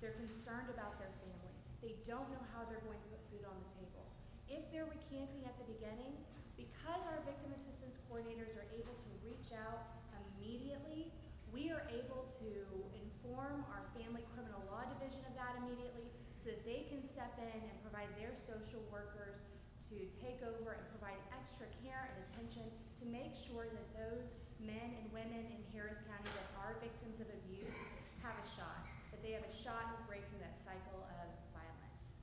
They're concerned about their family. They don't know how they're going to put food on the table. If they're recanting at the beginning, because our victim assistance coordinators are able to reach out immediately, we are able to inform our family criminal law division of that immediately so that they can step in and provide their social workers to take over and provide extra care and attention to make sure that those men and women in Harris County that are victims of abuse have a shot, that they have a shot at breaking that cycle of violence.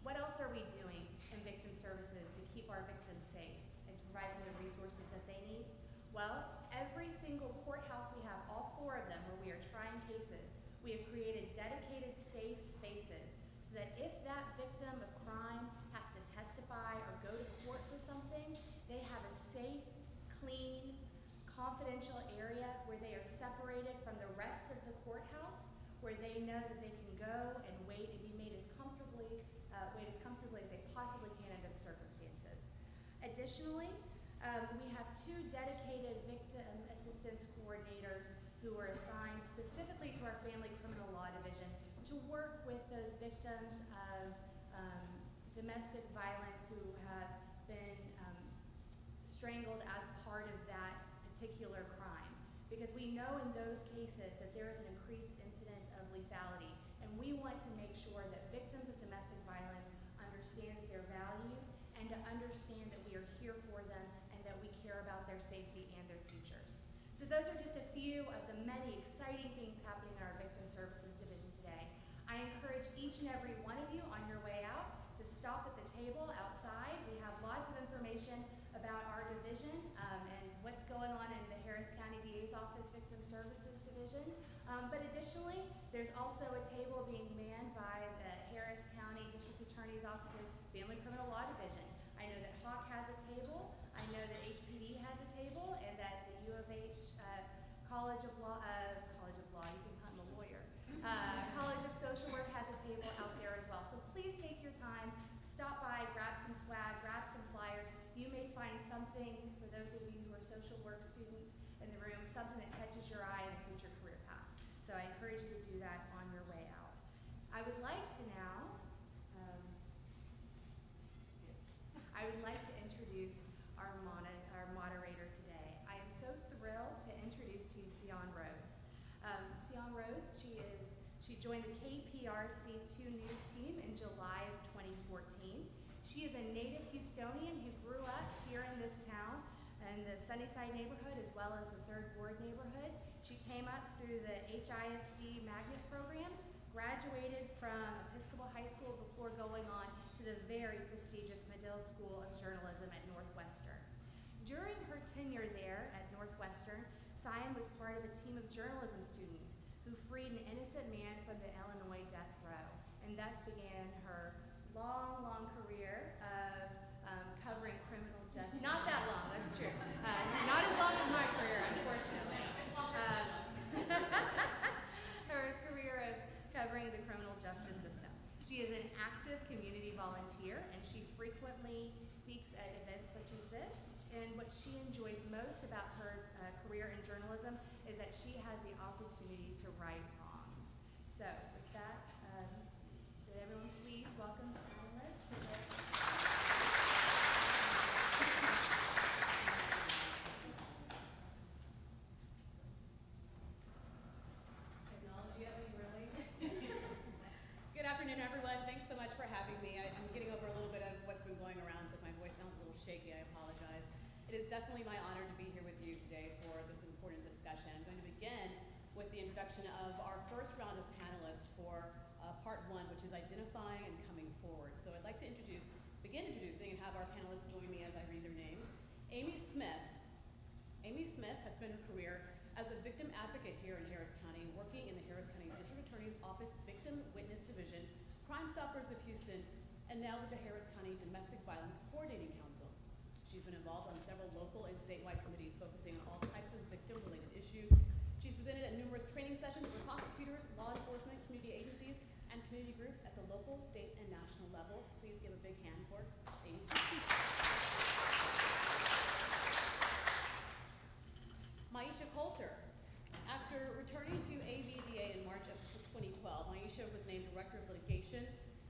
What else are we doing in victim services to keep our victims safe and to provide them the resources that they need? Well, every single courthouse we have, all 4 of them where we are trying cases, we have created dedicated safe spaces so that if that victim of crime has to testify or go to court for something, they have a safe, clean, confidential area where they are separated from the rest of the courthouse, where they know that they can go and wait and be made as comfortably as they possibly can under the circumstances. Additionally, we have 2 dedicated victim assistance coordinators who are assigned specifically to our family criminal law division to work with those victims of domestic violence who have been strangled as part of that particular crime. Because we know in those cases that there is an increased incidence of lethality, and we want to make sure that victims of domestic violence understand their value and to understand that we are here for them and that we care about their safety and their futures. So those are just a few of the many exciting things happening in our Victim Services Division today. I encourage each and every one of you on your way out to stop at the table outside. We have lots of information about our division and what's going on in the Harris County DA's Office Victim Services Division. But additionally, there's also a table being manned by the Harris County District Attorney's Office's Family Criminal Law Division. I know that Hawk has a table, I know that HPD has a table, and that the U of H College of Law, you can become a lawyer. College of Social Work has a table out there as well. So please take your time, stop by, grab some swag, grab some flyers. You may find something, for those of you who are social work students in the room, something that catches your eye in a future career path. So I encourage you to do that on your way out. I would like to now, introduce our moderator today. I am so thrilled to introduce to you Sion Rhodes. Sion Rhodes, she joined the KPRC 2 News team in July of 2014. She is a native Houstonian who grew up here in this town in the Sunnyside neighborhood as well as the 3rd Ward neighborhood. She came up through the HISD magnet programs, graduated from Episcopal High School before going on to the very prestigious Medill School of Journalism at Northwestern. During her tenure there at Northwestern, Sion was part of a team of journalism students who freed an innocent man from the Illinois death row, and thus began her long, long career of covering criminal justice. Not that long, that's true. Not as long as my career, unfortunately. Her career of covering the criminal justice system. She is an active community volunteer, and she frequently speaks at events such as this. And what she enjoys most about her career in journalism is that she has the opportunity to right wrongs. So with that, would everyone please welcome Sion Rhodes to the technology of me, really? Good afternoon, everyone. Thanks so much for having me. I'm getting over a little bit of what's been going around, so if my voice sounds a little shaky, I apologize. It is definitely my honor to be here with you today for this important discussion. I'm going to begin with the introduction of our first round of panelists for part 1, which is identifying and coming forward. So I'd like to begin introducing and have our panelists join me as I read their names. Amy Smith. Amy Smith has spent her career as a victim advocate here in Harris County, working in the Harris County District Attorney's Office Victim Witness Division, Crime Stoppers of Houston, and now with the Harris County Domestic Violence Coordinating Council. She's been involved on several local and statewide committees focusing on all types of victim-related issues. She's presented at numerous training sessions for prosecutors, law enforcement, community agencies, and community groups at the local, state, and national level. Please give a big hand for Amy Smith. Maisha Coulter. After returning to AVDA in March of 2012, Maisha Aisha was named Director of Litigation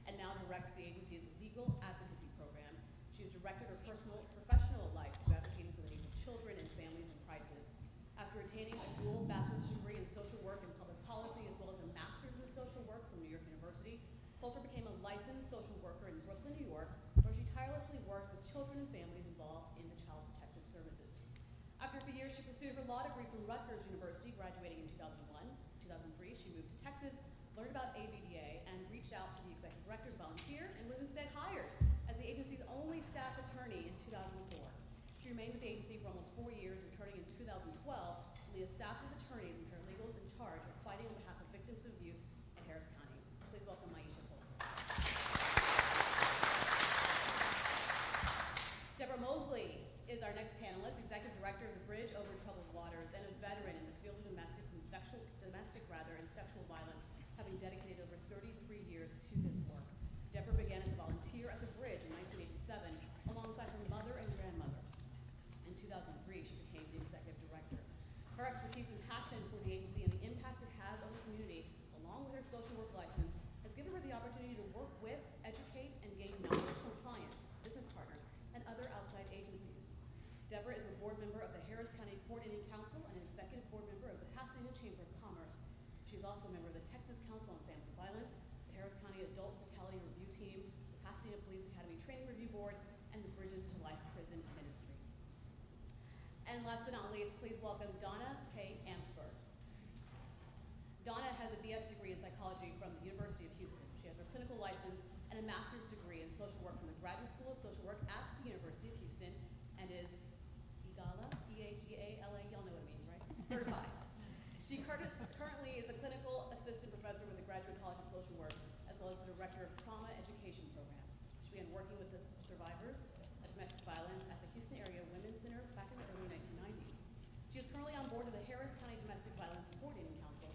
and now directs the agency's legal advocacy program. She has directed her personal and professional life to advocating for the needs of children and families in crisis. After attaining a dual bachelor's degree in social work and public policy, as well as a master's in social work from New York University, Coulter became a licensed social worker in Brooklyn, New York, where she tirelessly worked with children and families involved in the Child Protective Services. After a few years, she pursued her law degree from Rutgers University, graduating in 2001. 2003, she moved to Texas, learned about ABDA, and reached out to the executive director to volunteer, and was instead hired as the agency's only staff attorney in 2004. She remained with the agency for almost 4 years, returning in 2012 to lead a staff of attorneys and paralegals in charge of fighting on behalf of victims of abuse in Harris County. Please welcome Aisha Coulter. Deborah Mosley is our next panelist, Executive Director of the Bridge Over Troubled Waters, and a veteran in the field of domestic and sexual violence, having dedicated over 33 years to this work. Deborah began as a volunteer at the Bridge in 1987, alongside her mother and grandmother. In 2003, she became the Executive Director. Her expertise and passion for the agency and the impact it has on the community, along with her social work license, has given her the opportunity to work with, educate, and gain knowledge from clients, business partners, and other outside agencies. Deborah is a board member of the Harris County Coordinating Council and an executive board member of the Pasadena Chamber of Commerce. She is also a member of the Texas Council on Family Violence, the Harris County Adult Fatality Review Team, the Pasadena Police Academy Training Review Board, and the Bridges to Life Prison Ministry. And last but not least, please welcome Donna Amtsberg. Donna has a BS degree in psychology from the University of Houston. She has her clinical license and a master's degree in social work from the Graduate School of Social Work at the University of Houston, and is EGALA, E-A-G-A-L-A, y'all know what it means, right? Certified. She currently is a clinical assistant professor with the Graduate College of Social Work, as well as the director of Trauma Education Program. She began working with the survivors of domestic violence at the Houston Area Women's Center back in the early 1990s. She is currently on board of the Harris County Domestic Violence Coordinating Council.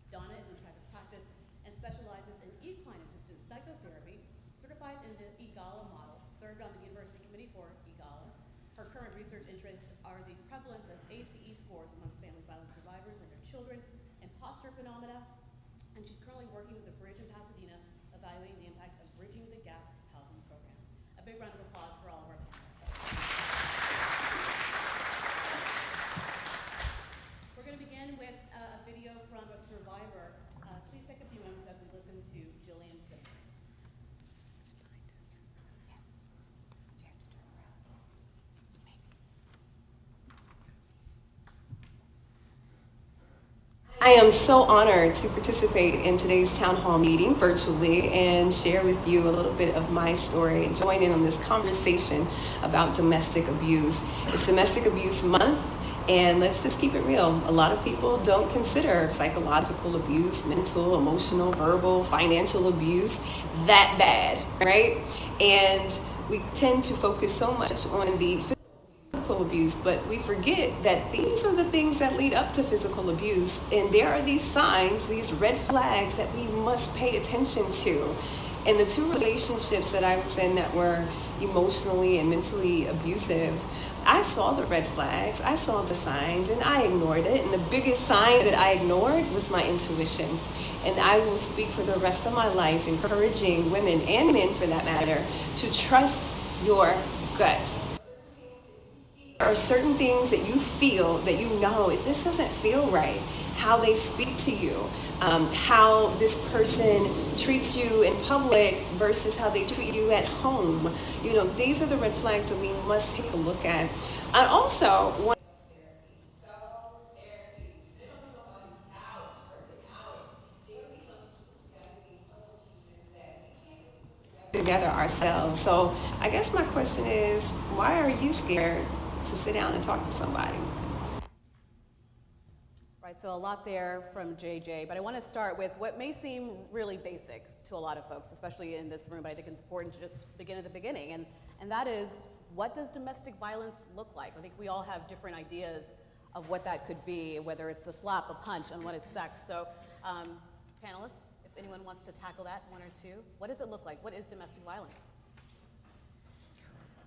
Donna is in private practice and specializes in equine assisted psychotherapy, certified in the EGALA model, served on the University Committee for EGALA. Her current research interests are the prevalence of ACE scores among family violence survivors and their children, imposter phenomena, and she's currently working with the Bridge in Pasadena, evaluating the impact of Bridging the Gap housing program. A big round of applause for all of our panelists. We're going to begin with a video from a survivor. Please take a few moments as we listen to Jillian Simmons. I am so honored to participate in today's town hall meeting virtually and share with you a little bit of my story and join in on this conversation about domestic abuse. It's Domestic Abuse Month, and let's just keep it real. A lot of people don't consider psychological abuse, mental, emotional, verbal, financial abuse that bad, right? And we tend to focus so much on the physical abuse, but we forget that these are the things that lead up to physical abuse, and there are these signs, these red flags that we must pay attention to. And the two relationships that I was in that were emotionally and mentally abusive, I saw the red flags, I saw the signs, and I ignored it. And the biggest sign that I ignored was my intuition. And I will speak for the rest of my life, encouraging women and men for that matter to trust your gut. There are certain things that you feel, that you know, if this doesn't feel right, how they speak to you, how this person treats you in public versus how they treat you at home. You know, these are the red flags that we must take a look at. I also want together ourselves. So I guess my question is, why are you scared to sit down and talk to somebody? Right, so a lot there from JJ, but I want to start with what may seem really basic to a lot of folks, especially in this room, but I think it's important to just begin at the beginning, and that is, what does domestic violence look like? I think we all have different ideas of what that could be, whether it's a slap, a punch, and what it's sex. So panelists, if anyone wants to tackle that, one or two, what does it look like? What is domestic violence?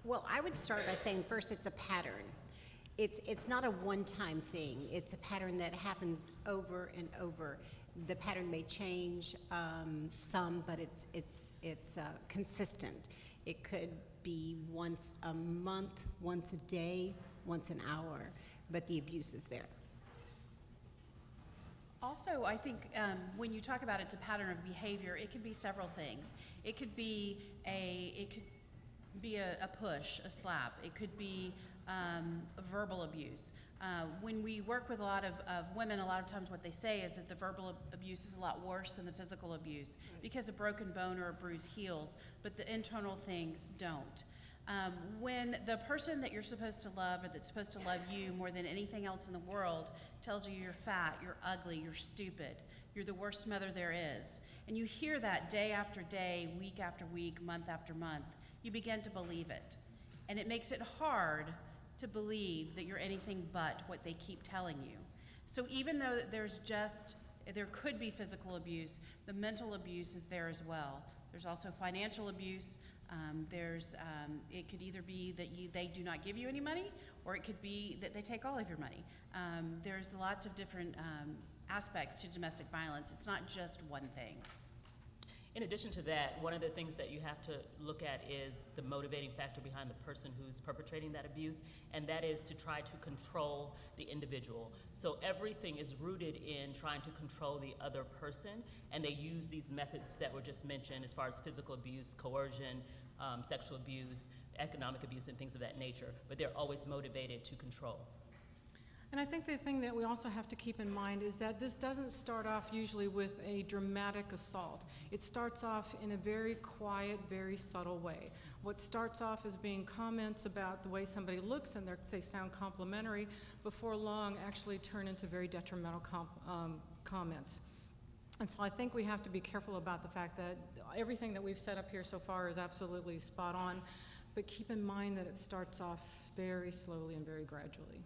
Well, I would start by saying first it's a pattern. It's not a one-time thing. It's a pattern that happens over and over. The pattern may change some, but it's consistent. It could be once a month, once a day, once an hour, but the abuse is there. Also, I think when you talk about it's a pattern of behavior, it could be several things. It could be a push, a slap. It could be verbal abuse. When we work with a lot of women, a lot of times what they say is that the verbal abuse is a lot worse than the physical abuse because a broken bone or a bruise heals, but the internal things don't. When the person that you're supposed to love or that's supposed to love you more than anything else in the world tells you you're fat, you're ugly, you're stupid, you're the worst mother there is, and you hear that day after day, week after week, month after month, you begin to believe it. And it makes it hard to believe that you're anything but what they keep telling you. So even though there could be physical abuse, the mental abuse is there as well. There's also financial abuse. It could either be that they do not give you any money, or it could be that they take all of your money. There's lots of different aspects to domestic violence. It's not just one thing. In addition to that, one of the things that you have to look at is the motivating factor behind the person who's perpetrating that abuse, and that is to try to control the individual. So everything is rooted in trying to control the other person, and they use these methods that were just mentioned as far as physical abuse, coercion, sexual abuse, economic abuse, and things of that nature, but they're always motivated to control. And I think the thing that we also have to keep in mind is that this doesn't start off usually with a dramatic assault. It starts off in a very quiet, very subtle way. What starts off as being comments about the way somebody looks and they sound complimentary, before long actually turn into very detrimental comments. And so I think we have to be careful about the fact that everything that we've set up here so far is absolutely spot on, but keep in mind that it starts off very slowly and very gradually.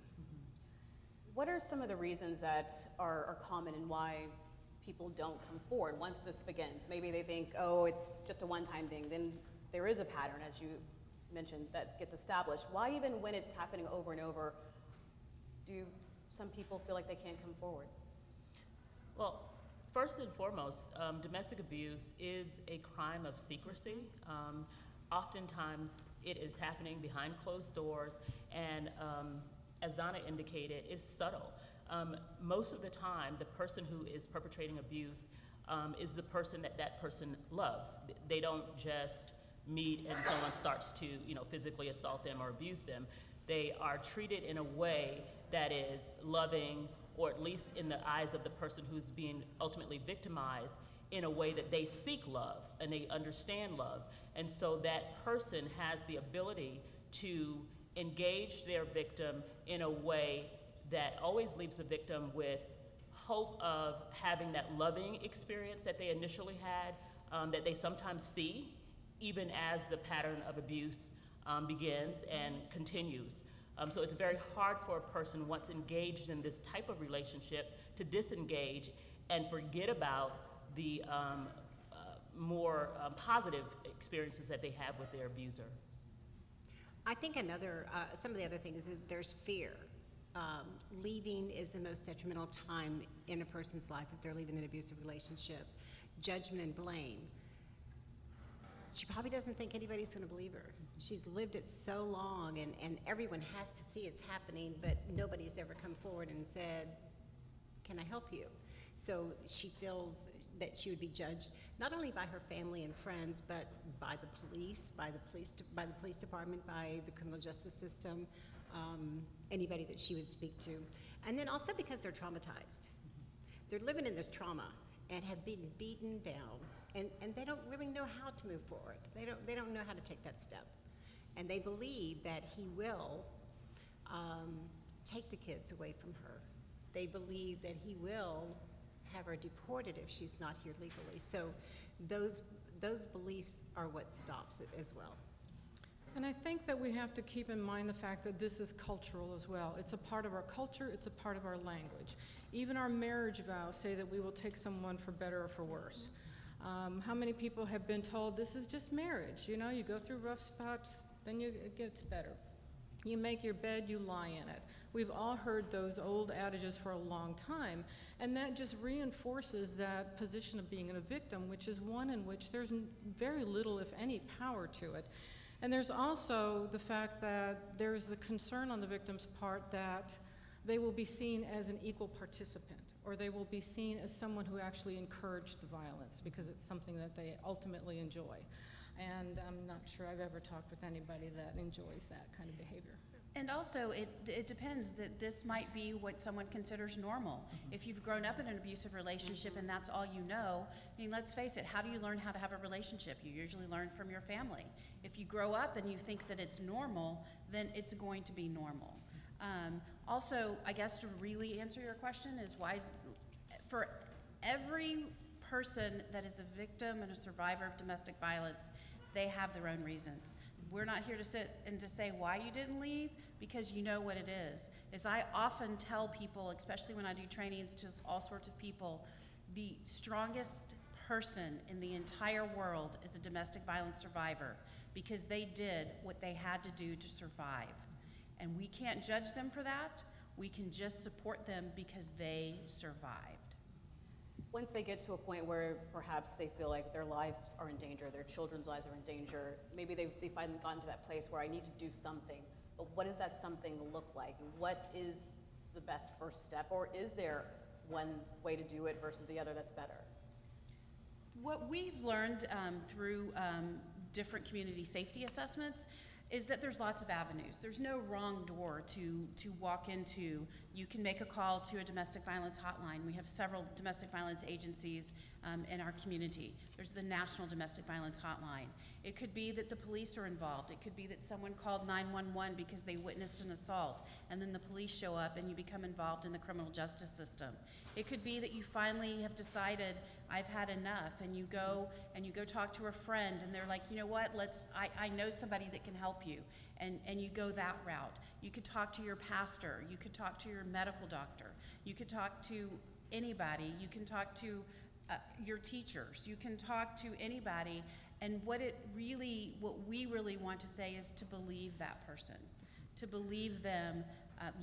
What are some of the reasons that are common and why people don't come forward once this begins? Maybe they think, oh, it's just a one-time thing. Then there is a pattern, as you mentioned, that gets established. Why even when it's happening over and over, do some people feel like they can't come forward? Well, first and foremost, domestic abuse is a crime of secrecy. Oftentimes it is happening behind closed doors, and as Donna indicated, is subtle. Most of the time, the person who is perpetrating abuse is the person that person loves. They don't just meet and someone starts to, physically assault them or abuse them. They are treated in a way that is loving, or at least in the eyes of the person who's being ultimately victimized, in a way that they seek love and they understand love. And so that person has the ability to engage their victim in a way that always leaves the victim with hope of having that loving experience that they initially had, that they sometimes see, even as the pattern of abuse begins and continues. So it's very hard for a person, once engaged in this type of relationship, to disengage and forget about the more positive experiences that they have with their abuser. I think some of the other things is there's fear. Leaving is the most detrimental time in a person's life if they're leaving an abusive relationship. Judgment and blame. She probably doesn't think anybody's going to believe her. She's lived it so long, and everyone has to see it's happening, but nobody's ever come forward and said, can I help you? So she feels that she would be judged not only by her family and friends, but by the police, by the police department, by the criminal justice system, anybody that she would speak to. And then also because they're traumatized. They're living in this trauma and have been beaten down, and they don't really know how to move forward. They don't know how to take that step. And they believe that he will take the kids away from her. They believe that he will have her deported if she's not here legally. So those beliefs are what stops it as well. And I think that we have to keep in mind the fact that this is cultural as well. It's a part of our culture, it's a part of our language. Even our marriage vows say that we will take someone for better or for worse. How many people have been told this is just marriage? You go through rough spots, then it gets better. You make your bed, you lie in it. We've all heard those old adages for a long time, and that just reinforces that position of being a victim, which is one in which there's very little, if any, power to it. And there's also the fact that there's the concern on the victim's part that they will be seen as an equal participant, or they will be seen as someone who actually encouraged the violence because it's something that they ultimately enjoy. And I'm not sure I've ever talked with anybody that enjoys that kind of behavior. And also, it depends that this might be what someone considers normal. If you've grown up in an abusive relationship and that's all you know, I mean, let's face it, how do you learn how to have a relationship? You usually learn from your family. If you grow up and you think that it's normal, then it's going to be normal. Also, I guess to really answer your question is why, for every person that is a victim and a survivor of domestic violence, they have their own reasons. We're not here to sit and to say why you didn't leave, because you know what it is I often tell people, especially when I do trainings to all sorts of people, the strongest person in the entire world is a domestic violence survivor, because they did what they had to do to survive. And we can't judge them for that. We can just support them because they survived. Once they get to a point where perhaps they feel like their lives are in danger, their children's lives are in danger, maybe they've finally gotten to that place where I need to do something, but what does that something look like? What is the best first step, or is there one way to do it versus the other that's better? What we've learned through different community safety assessments is that there's lots of avenues. There's no wrong door to walk into. You can make a call to a domestic violence hotline. We have several domestic violence agencies in our community. There's the National Domestic Violence Hotline. It could be that the police are involved. It could be that someone called 911 because they witnessed an assault, and then the police show up and you become involved in the criminal justice system. It could be that you finally have decided, I've had enough, and you go talk to a friend and they're like, you know what, I know somebody that can help you, and you go that route. You could talk to your pastor, you could talk to your medical doctor, you could talk to anybody, you can talk to your teachers, you can talk to anybody, and what we really want to say is to believe that person, to believe them.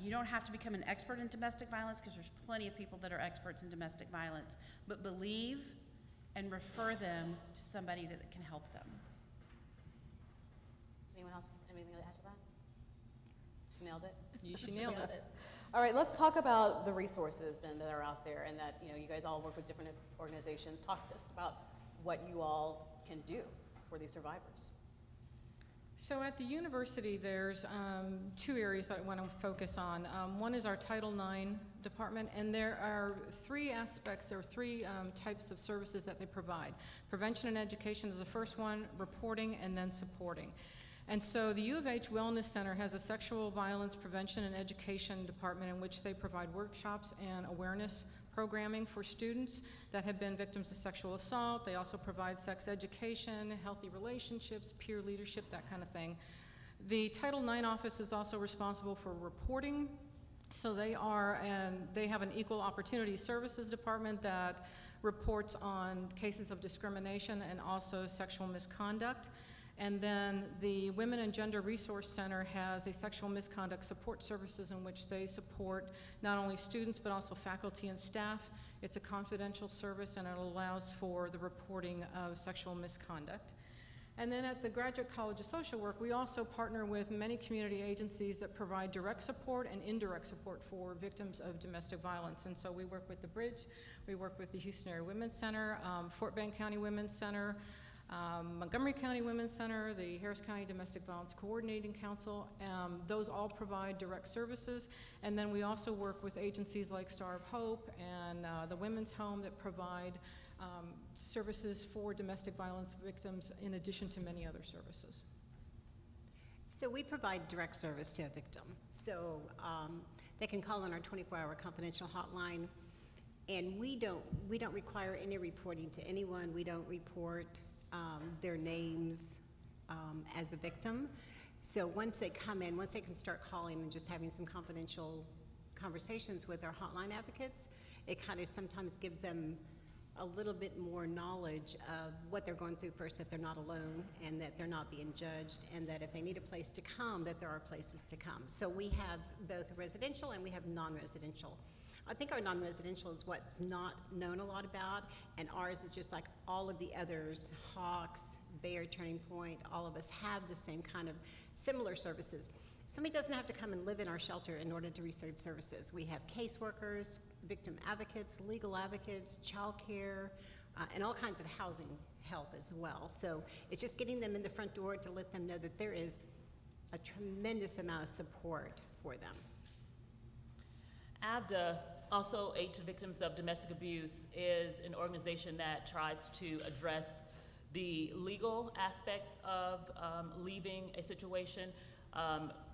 You don't have to become an expert in domestic violence, because there's plenty of people that are experts in domestic violence, but believe and refer them to somebody that can help them. Anyone else, anything to add to that? She nailed it? She nailed it. All right, let's talk about the resources then that are out there, and that, you guys all work with different organizations. Talk to us about what you all can do for these survivors. So at the university, there's two areas that I want to focus on. One is our Title IX department, and there are three aspects, there are three types of services that they provide. Prevention and education is the first one, reporting, and then supporting. And so the U of H Wellness Center has a sexual violence prevention and education department in which they provide workshops and awareness programming for students that have been victims of sexual assault. They also provide sex education, healthy relationships, peer leadership, that kind of thing. The Title IX office is also responsible for reporting. So they have an equal opportunity services department that reports on cases of discrimination and also sexual misconduct. And then the Women and Gender Resource Center has a sexual misconduct support services in which they support not only students but also faculty and staff. It's a confidential service, and it allows for the reporting of sexual misconduct. And then at the Graduate College of Social Work, we also partner with many community agencies that provide direct support and indirect support for victims of domestic violence. And so we work with the Bridge, we work with the Houston Area Women's Center, Fort Bend County Women's Center, Montgomery County Women's Center, the Harris County Domestic Violence Coordinating Council. Those all provide direct services. And then we also work with agencies like Star of Hope and the Women's Home that provide services for domestic violence victims in addition to many other services. So we provide direct service to a victim. So they can call on our 24-hour confidential hotline, and we don't require any reporting to anyone. We don't report their names as a victim. So once they come in, once they can start calling and just having some confidential conversations with our hotline advocates, it kind of sometimes gives them a little bit more knowledge of what they're going through first, that they're not alone and that they're not being judged, and that if they need a place to come, that there are places to come. So we have both residential and we have non-residential. I think our non-residential is what's not known a lot about, and ours is just like all of the others, Hawks, Bayer, Turning Point, all of us have the same kind of similar services. Somebody doesn't have to come and live in our shelter in order to receive services. We have caseworkers, victim advocates, legal advocates, child care, and all kinds of housing help as well. So it's just getting them in the front door to let them know that there is a tremendous amount of support for them. ABDA, also Aid to Victims of Domestic Abuse, is an organization that tries to address the legal aspects of leaving a situation.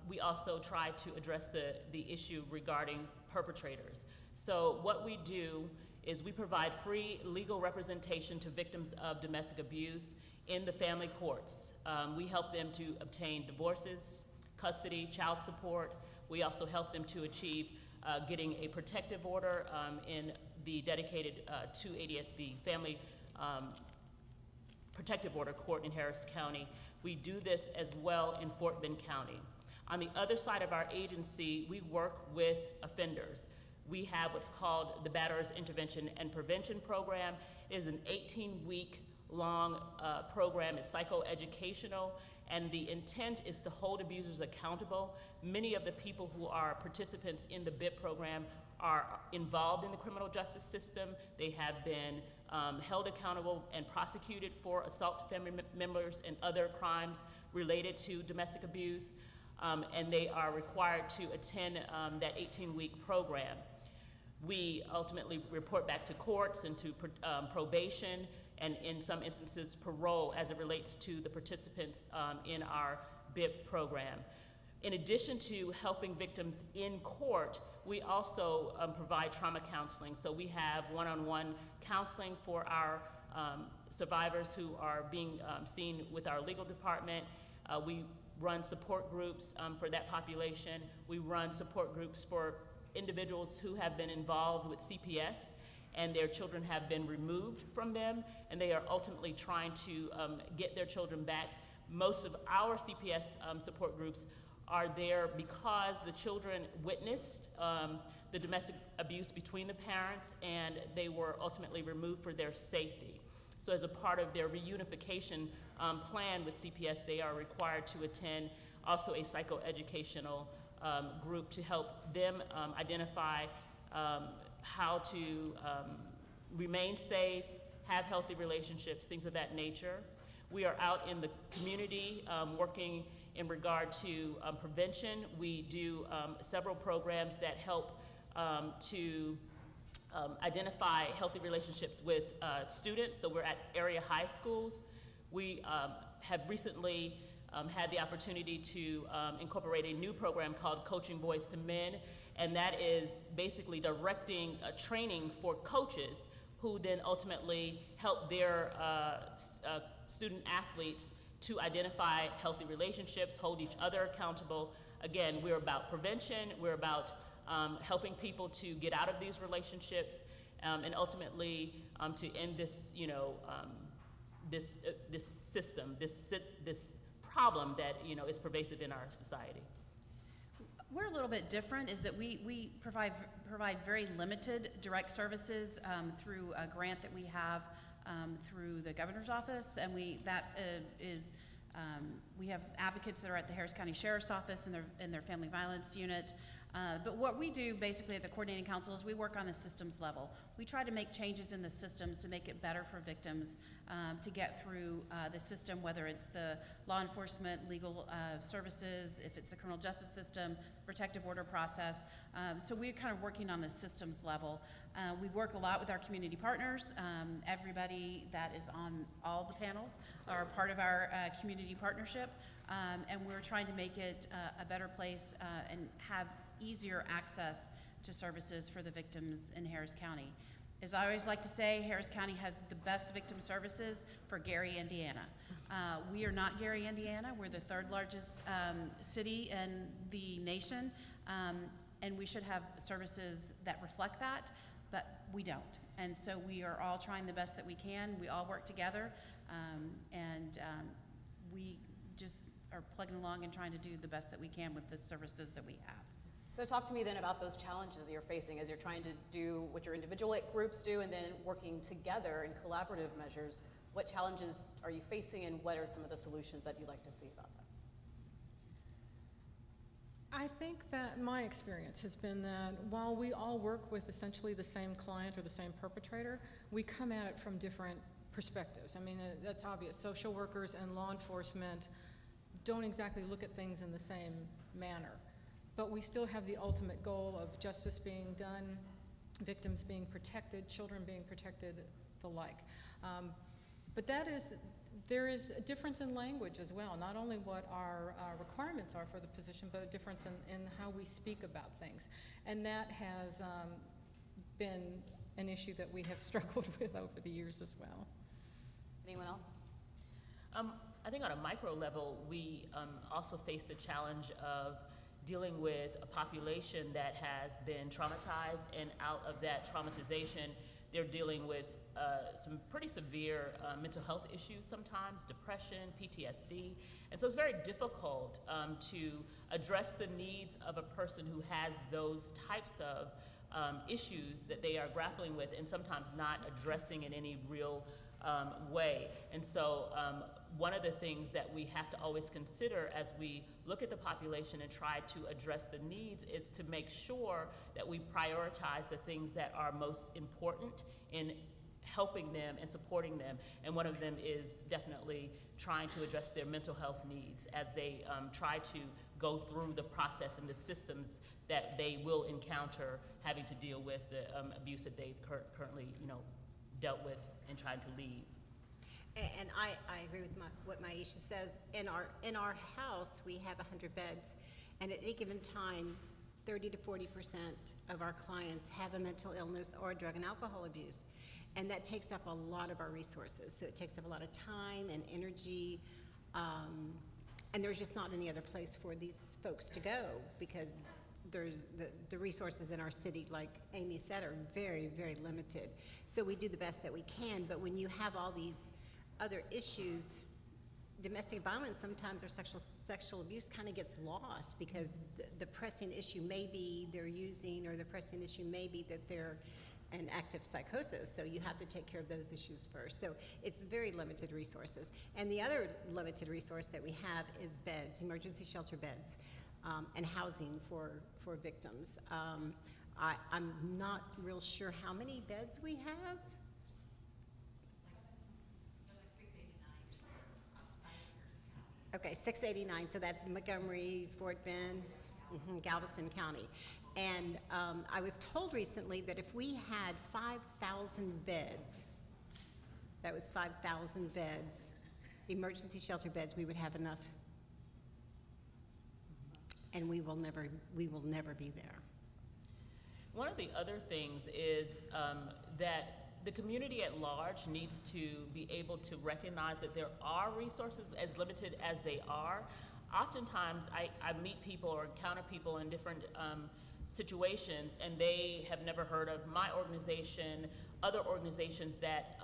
We also try to address the issue regarding perpetrators. So what we do is we provide free legal representation to victims of domestic abuse in the family courts. We help them to obtain divorces, custody, child support. We also help them to achieve getting a protective order in the dedicated 280th, the Family Protective Order Court in Harris County. We do this as well in Fort Bend County. On the other side of our agency, we work with offenders. We have what's called the Batterers Intervention and Prevention Program. It is an 18-week long program. It's psychoeducational, and the intent is to hold abusers accountable. Many of the people who are participants in the BIP program are involved in the criminal justice system. They have been held accountable and prosecuted for assault to family members and other crimes related to domestic abuse. And they are required to attend that 18-week program. We ultimately report back to courts and to probation, and in some instances parole, as it relates to the participants in our BIP program. In addition to helping victims in court, we also provide trauma counseling. So we have one-on-one counseling for our survivors who are being seen with our legal department. We run support groups for that population. We run support groups for individuals who have been involved with CPS and their children have been removed from them, and they are ultimately trying to get their children back. Most of our CPS support groups are there because the children witnessed the domestic abuse between the parents, and they were ultimately removed for their safety. So as a part of their reunification plan with CPS, they are required to attend also a psychoeducational group to help them identify how to remain safe, have healthy relationships, things of that nature. We are out in the community working in regard to prevention. We do several programs that help to identify healthy relationships with students. So we're at area high schools. We have recently had the opportunity to incorporate a new program called Coaching Boys to Men, and that is basically directing training for coaches who then ultimately help their student athletes to identify healthy relationships, hold each other accountable. Again, we're about prevention, we're about helping people to get out of these relationships, and ultimately to end this, this system, this problem that is pervasive in our society. We're a little bit different, is that we provide very limited direct services through a grant that we have through the governor's office, and we have advocates that are at the Harris County Sheriff's Office in their family violence unit. But what we do basically at the coordinating council is we work on a systems level. We try to make changes in the systems to make it better for victims to get through the system, whether it's the law enforcement, legal services, if it's the criminal justice system, protective order process. So we're kind of working on the systems level. We work a lot with our community partners. Everybody that is on all the panels are part of our community partnership, and we're trying to make it a better place and have easier access to services for the victims in Harris County. As I always like to say, Harris County has the best victim services for Gary, Indiana. We are not Gary, Indiana. We're the third largest city in the nation, and we should have services that reflect that. but we don't. And so we are all trying the best that we can. We all work together, and we just are plugging along and trying to do the best that we can with the services that we have. So talk to me then about those challenges that you're facing as you're trying to do what your individual groups do and then working together in collaborative measures. What challenges are you facing and what are some of the solutions that you'd like to see about that? I think that my experience has been that while we all work with essentially the same client or the same perpetrator, we come at it from different perspectives. I mean, that's obvious. Social workers and law enforcement don't exactly look at things in the same manner, but we still have the ultimate goal of justice being done, victims being protected, children being protected, the like. But there is a difference in language as well, not only what our requirements are for the position, but a difference in how we speak about things. And that has been an issue that we have struggled with over the years as well. Anyone else? I think on a micro level, we also face the challenge of dealing with a population that has been traumatized, and out of that traumatization, they're dealing with some pretty severe mental health issues sometimes, depression, PTSD. And so it's very difficult to address the needs of a person who has those types of issues that they are grappling with and sometimes not addressing in any real way. And so one of the things that we have to always consider as we look at the population and try to address the needs is to make sure that we prioritize the things that are most important in helping them and supporting them. And one of them is definitely trying to address their mental health needs as they try to go through the process and the systems that they will encounter having to deal with the abuse that they've currently dealt with and trying to leave. And I agree with what Maisha says. In our house, we have 100 beds, and at any given time, 30 to 40% of our clients have a mental illness or drug and alcohol abuse. And that takes up a lot of our resources. So it takes up a lot of time and energy, and there's just not any other place for these folks to go because there's the resources in our city, like Amy said, are very, very limited. So we do the best that we can, but when you have all these other issues, domestic violence sometimes or sexual abuse kind of gets lost because the pressing issue may be they're using, or the pressing issue may be that they're an active psychosis, so you have to take care of those issues first. So it's very limited resources. And the other limited resource that we have is beds, emergency shelter beds, and housing for victims. I'm not real sure how many beds we have. Okay, 689, so that's Montgomery, Fort Bend, Galveston County. And I was told recently that if we had 5,000 beds, that was 5,000 beds, emergency shelter beds, we would have enough. And we will never be there. One of the other things is that the community at large needs to be able to recognize that there are resources, as limited as they are. Oftentimes, I meet people or encounter people in different situations, and they have never heard of my organization, other organizations that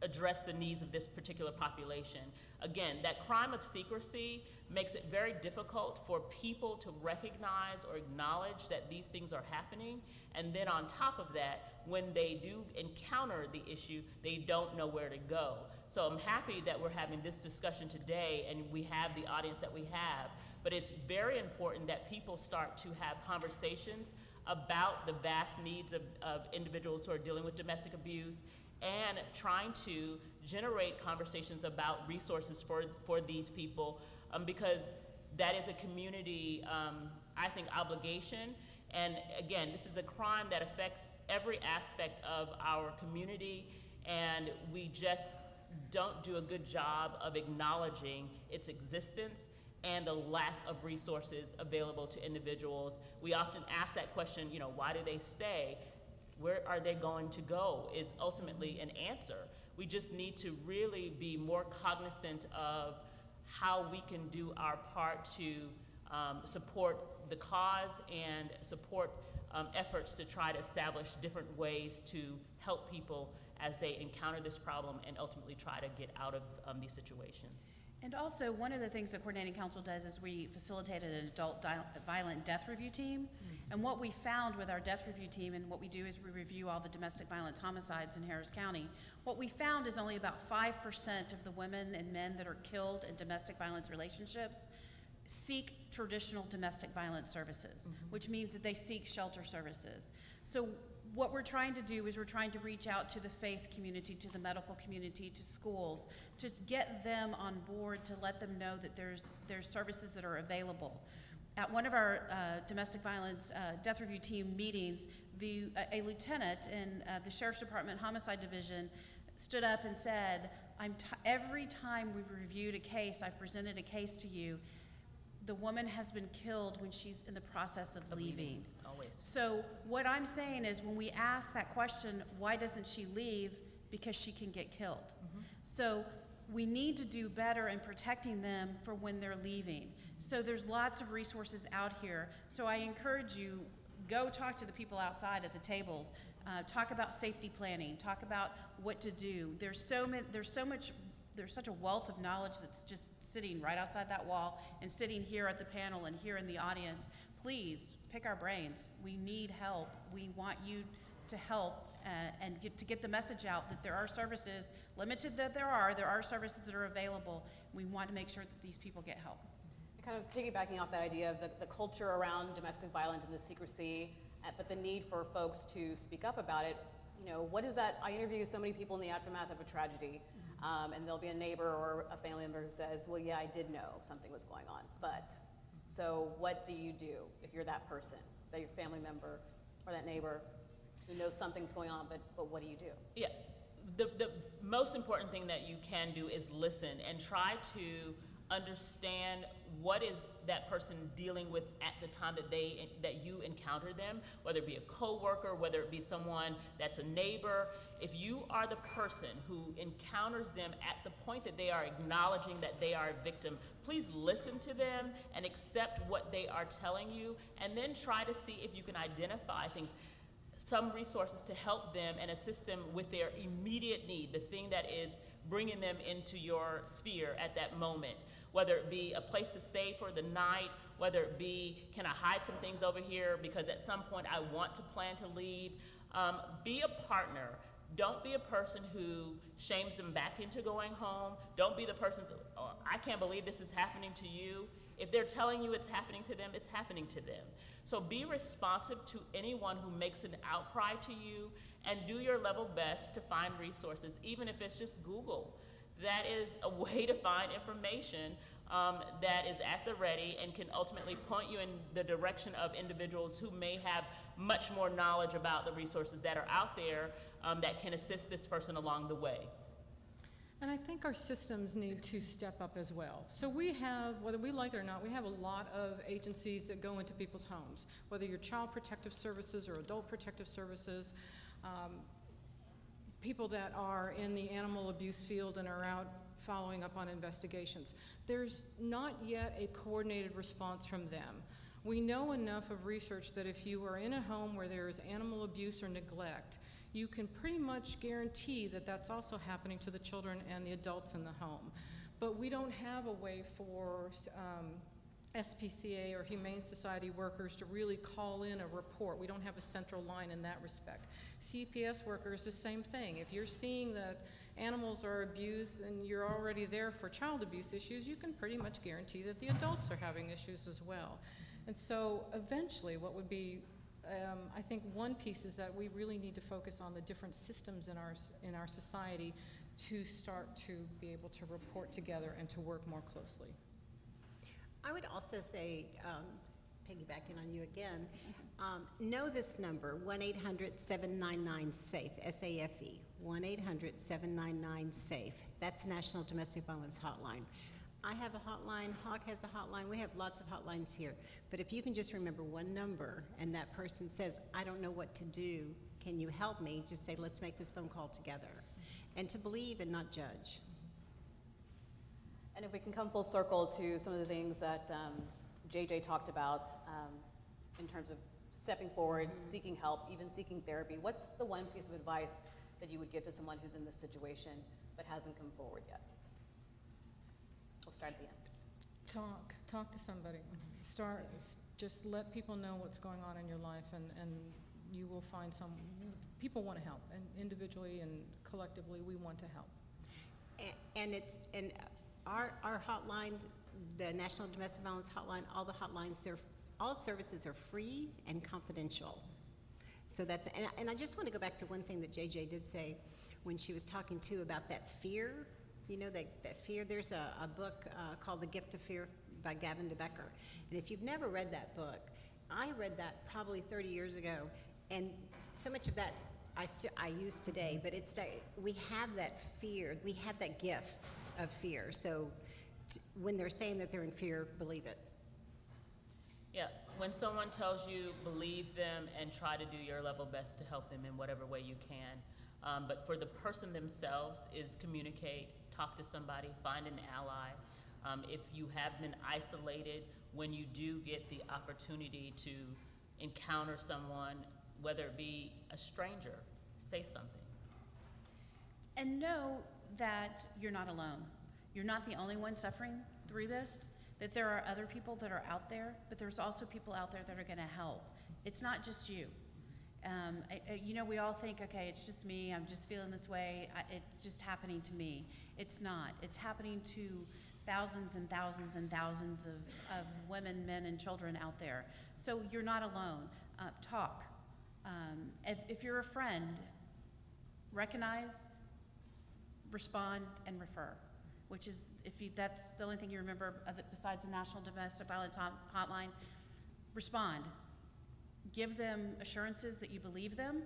address the needs of this particular population. Again, that crime of secrecy makes it very difficult for people to recognize or acknowledge that these things are happening. And then on top of that, when they do encounter the issue, they don't know where to go. So I'm happy that we're having this discussion today and we have the audience that we have. But it's very important that people start to have conversations about the vast needs of individuals who are dealing with domestic abuse, and trying to generate conversations about resources for these people, because that is a community, I think, obligation. And again, this is a crime that affects every aspect of our community, and we just don't do a good job of acknowledging its existence and the lack of resources available to individuals. We often ask that question, why do they stay? Where are they going to go is ultimately an answer. We just need to really be more cognizant of how we can do our part to support the cause and support efforts to try to establish different ways to help people as they encounter this problem and ultimately try to get out of these situations. And also, one of the things the Coordinating Council does is we facilitated an adult violent death review team. And what we found with our death review team, and what we do is we review all the domestic violence homicides in Harris County. What we found is only about 5% of the women and men that are killed in domestic violence relationships seek traditional domestic violence services, which means that they seek shelter services. So what we're trying to do is we're trying to reach out to the faith community, to the medical community, to schools, to get them on board, to let them know that there's services that are available. At one of our domestic violence death review team meetings, a lieutenant in the Sheriff's Department Homicide Division stood up and said, every time we've reviewed a case, I've presented a case to you, the woman has been killed when she's in the process of leaving. Always. So what I'm saying is when we ask that question, why doesn't she leave? Because she can get killed. So we need to do better in protecting them for when they're leaving. So there's lots of resources out here. So I encourage you, go talk to the people outside at the tables. Talk about safety planning. Talk about what to do. There's such a wealth of knowledge that's just sitting right outside that wall and sitting here at the panel and here in the audience. Please pick our brains. We need help. We want you to help and get the message out that there are services, limited that there are services that are available. We want to make sure that these people get help. Kind of piggybacking off that idea of the culture around domestic violence and the secrecy, but the need for folks to speak up about it, what is that? I interview so many people in the aftermath of a tragedy, and there'll be a neighbor or a family member who says, well, yeah, I did know something was going on, but, so what do you do if you're that person, that your family member or that neighbor who knows something's going on, but what do you do? Yeah, the most important thing that you can do is listen and try to understand what is that person dealing with at the time that you encounter them, whether it be a coworker, whether it be someone that's a neighbor. If you are the person who encounters them at the point that they are acknowledging that they are a victim, please listen to them and accept what they are telling you, and then try to see if you can identify things, some resources to help them and assist them with their immediate need, the thing that is bringing them into your sphere at that moment. Whether it be a place to stay for the night, whether it be, can I hide some things over here because at some point I want to plan to leave. Be a partner. Don't be a person who shames them back into going home. Don't be the person, oh, I can't believe this is happening to you. If they're telling you it's happening to them, it's happening to them. So be responsive to anyone who makes an outcry to you, and do your level best to find resources, even if it's just Google. That is a way to find information that is at the ready and can ultimately point you in the direction of individuals who may have much more knowledge about the resources that are out there that can assist this person along the way. And I think our systems need to step up as well. So we have, whether we like it or not, we have a lot of agencies that go into people's homes, whether you're Child Protective Services or Adult Protective Services, people that are in the animal abuse field and are out following up on investigations. There's not yet a coordinated response from them. We know enough of research that if you are in a home where there is animal abuse or neglect, you can pretty much guarantee that that's also happening to the children and the adults in the home. But we don't have a way for SPCA or Humane Society workers to really call in a report. We don't have a central line in that respect. CPS workers, the same thing. If you're seeing that animals are abused and you're already there for child abuse issues, you can pretty much guarantee that the adults are having issues as well. And so eventually what would be, I think one piece is that we really need to focus on the different systems in our society to start to be able to report together and to work more closely. I would also say, piggybacking on you again, know this number, 1-800-799-SAFE, S-A-F-E, 1-800-799-SAFE. That's National Domestic Violence Hotline. I have a hotline, Hawk has a hotline, we have lots of hotlines here. But if you can just remember one number and that person says, I don't know what to do, can you help me? Just say, let's make this phone call together. And to believe and not judge. And if we can come full circle to some of the things that JJ talked about in terms of stepping forward, seeking help, even seeking therapy, what's the one piece of advice that you would give to someone who's in this situation but hasn't come forward yet? We'll start at the end. Talk to somebody. Just let people know what's going on in your life, and you will find people want to help, and individually and collectively, we want to help. And our hotline, the National Domestic Violence Hotline, all the hotlines, all services are free and confidential. So and I just want to go back to one thing that JJ did say when she was talking too about that fear. You know, that fear. There's a book called The Gift of Fear by Gavin DeBecker. And if you've never read that book, I read that probably 30 years ago, and so much of that I use today, but it's that we have that fear, we have that gift of fear. So when they're saying that they're in fear, believe it. Yeah, when someone tells you, believe them and try to do your level best to help them in whatever way you can. But for the person themselves is communicate, talk to somebody, find an ally. If you have been isolated, when you do get the opportunity to encounter someone, whether it be a stranger, say something. And know that you're not alone. You're not the only one suffering through this, that there are other people that are out there, but there's also people out there that are gonna help. It's not just you. You know, we all think, okay, it's just me, I'm just feeling this way, it's just happening to me. It's not. It's happening to thousands and thousands and thousands of women, men, and children out there. So you're not alone. Talk. If you're a friend, recognize, respond, and refer, which is, that's the only thing you remember besides the National Domestic Violence Hotline. Respond. Give them assurances that you believe them,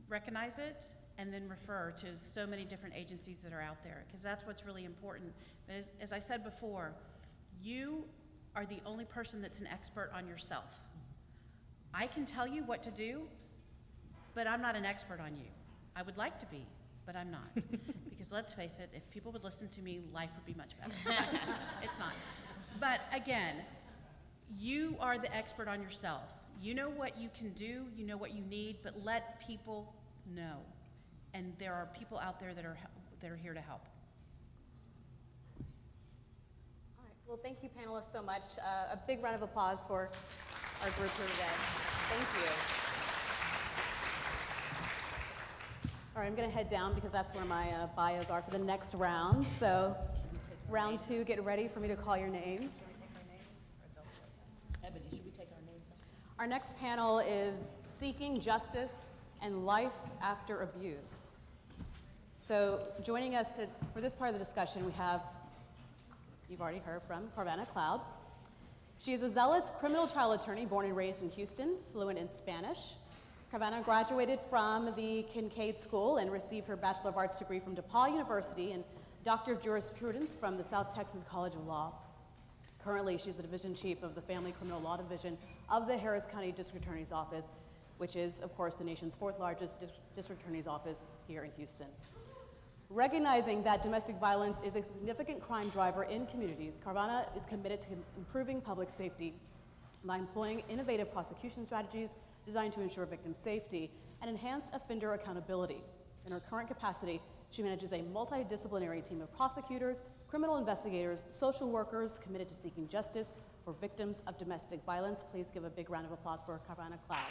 recognize it, and then refer to so many different agencies that are out there, because that's what's really important. But as I said before, you are the only person that's an expert on yourself. I can tell you what to do, but I'm not an expert on you. I would like to be, but I'm not. Because let's face it, if people would listen to me, life would be much better. It's not. But again, you are the expert on yourself. You know what you can do, you know what you need, but let people know. And there are people out there that are here to help. All right, well, thank you panelists so much. A big round of applause for our group here today. Thank you. All right, I'm gonna head down because that's where my bios are for the next round. So round 2, get ready for me to call your names. Ebony, should we take our names? Our next panel is Seeking Justice and Life After Abuse. So joining us for this part of the discussion, we have, you've already heard from, Carvana Cloud. She is a zealous criminal trial attorney born and raised in Houston, fluent in Spanish. Carvana graduated from the Kincaid School and received her Bachelor of Arts degree from DePaul University and Doctor of Jurisprudence from the South Texas College of Law. Currently, she's the Division Chief of the Family Criminal Law Division of the Harris County District Attorney's Office, which is, of course, the nation's 4th largest district attorney's office here in Houston. Recognizing that domestic violence is a significant crime driver in communities, Carvana is committed to improving public safety by employing innovative prosecution strategies designed to ensure victim safety and enhanced offender accountability. In her current capacity, she manages a multidisciplinary team of prosecutors, criminal investigators, social workers committed to seeking justice for victims of domestic violence. Please give a big round of applause for Carvana Cloud.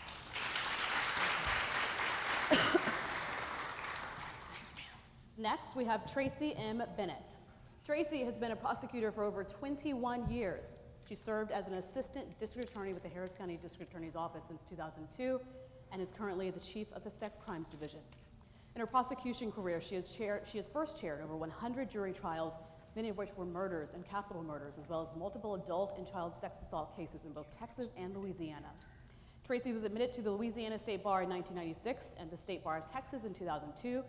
Next, we have Tracy M. Bennett. Tracy has been a prosecutor for over 21 years. She served as an assistant district attorney with the Harris County District Attorney's Office since 2002 and is currently the chief of the Sex Crimes Division. In her prosecution career, she has first chaired over 100 jury trials, many of which were murders and capital murders, as well as multiple adult and child sex assault cases in both Texas and Louisiana. Tracy was admitted to the Louisiana State Bar in 1996 and the State Bar of Texas in 2002.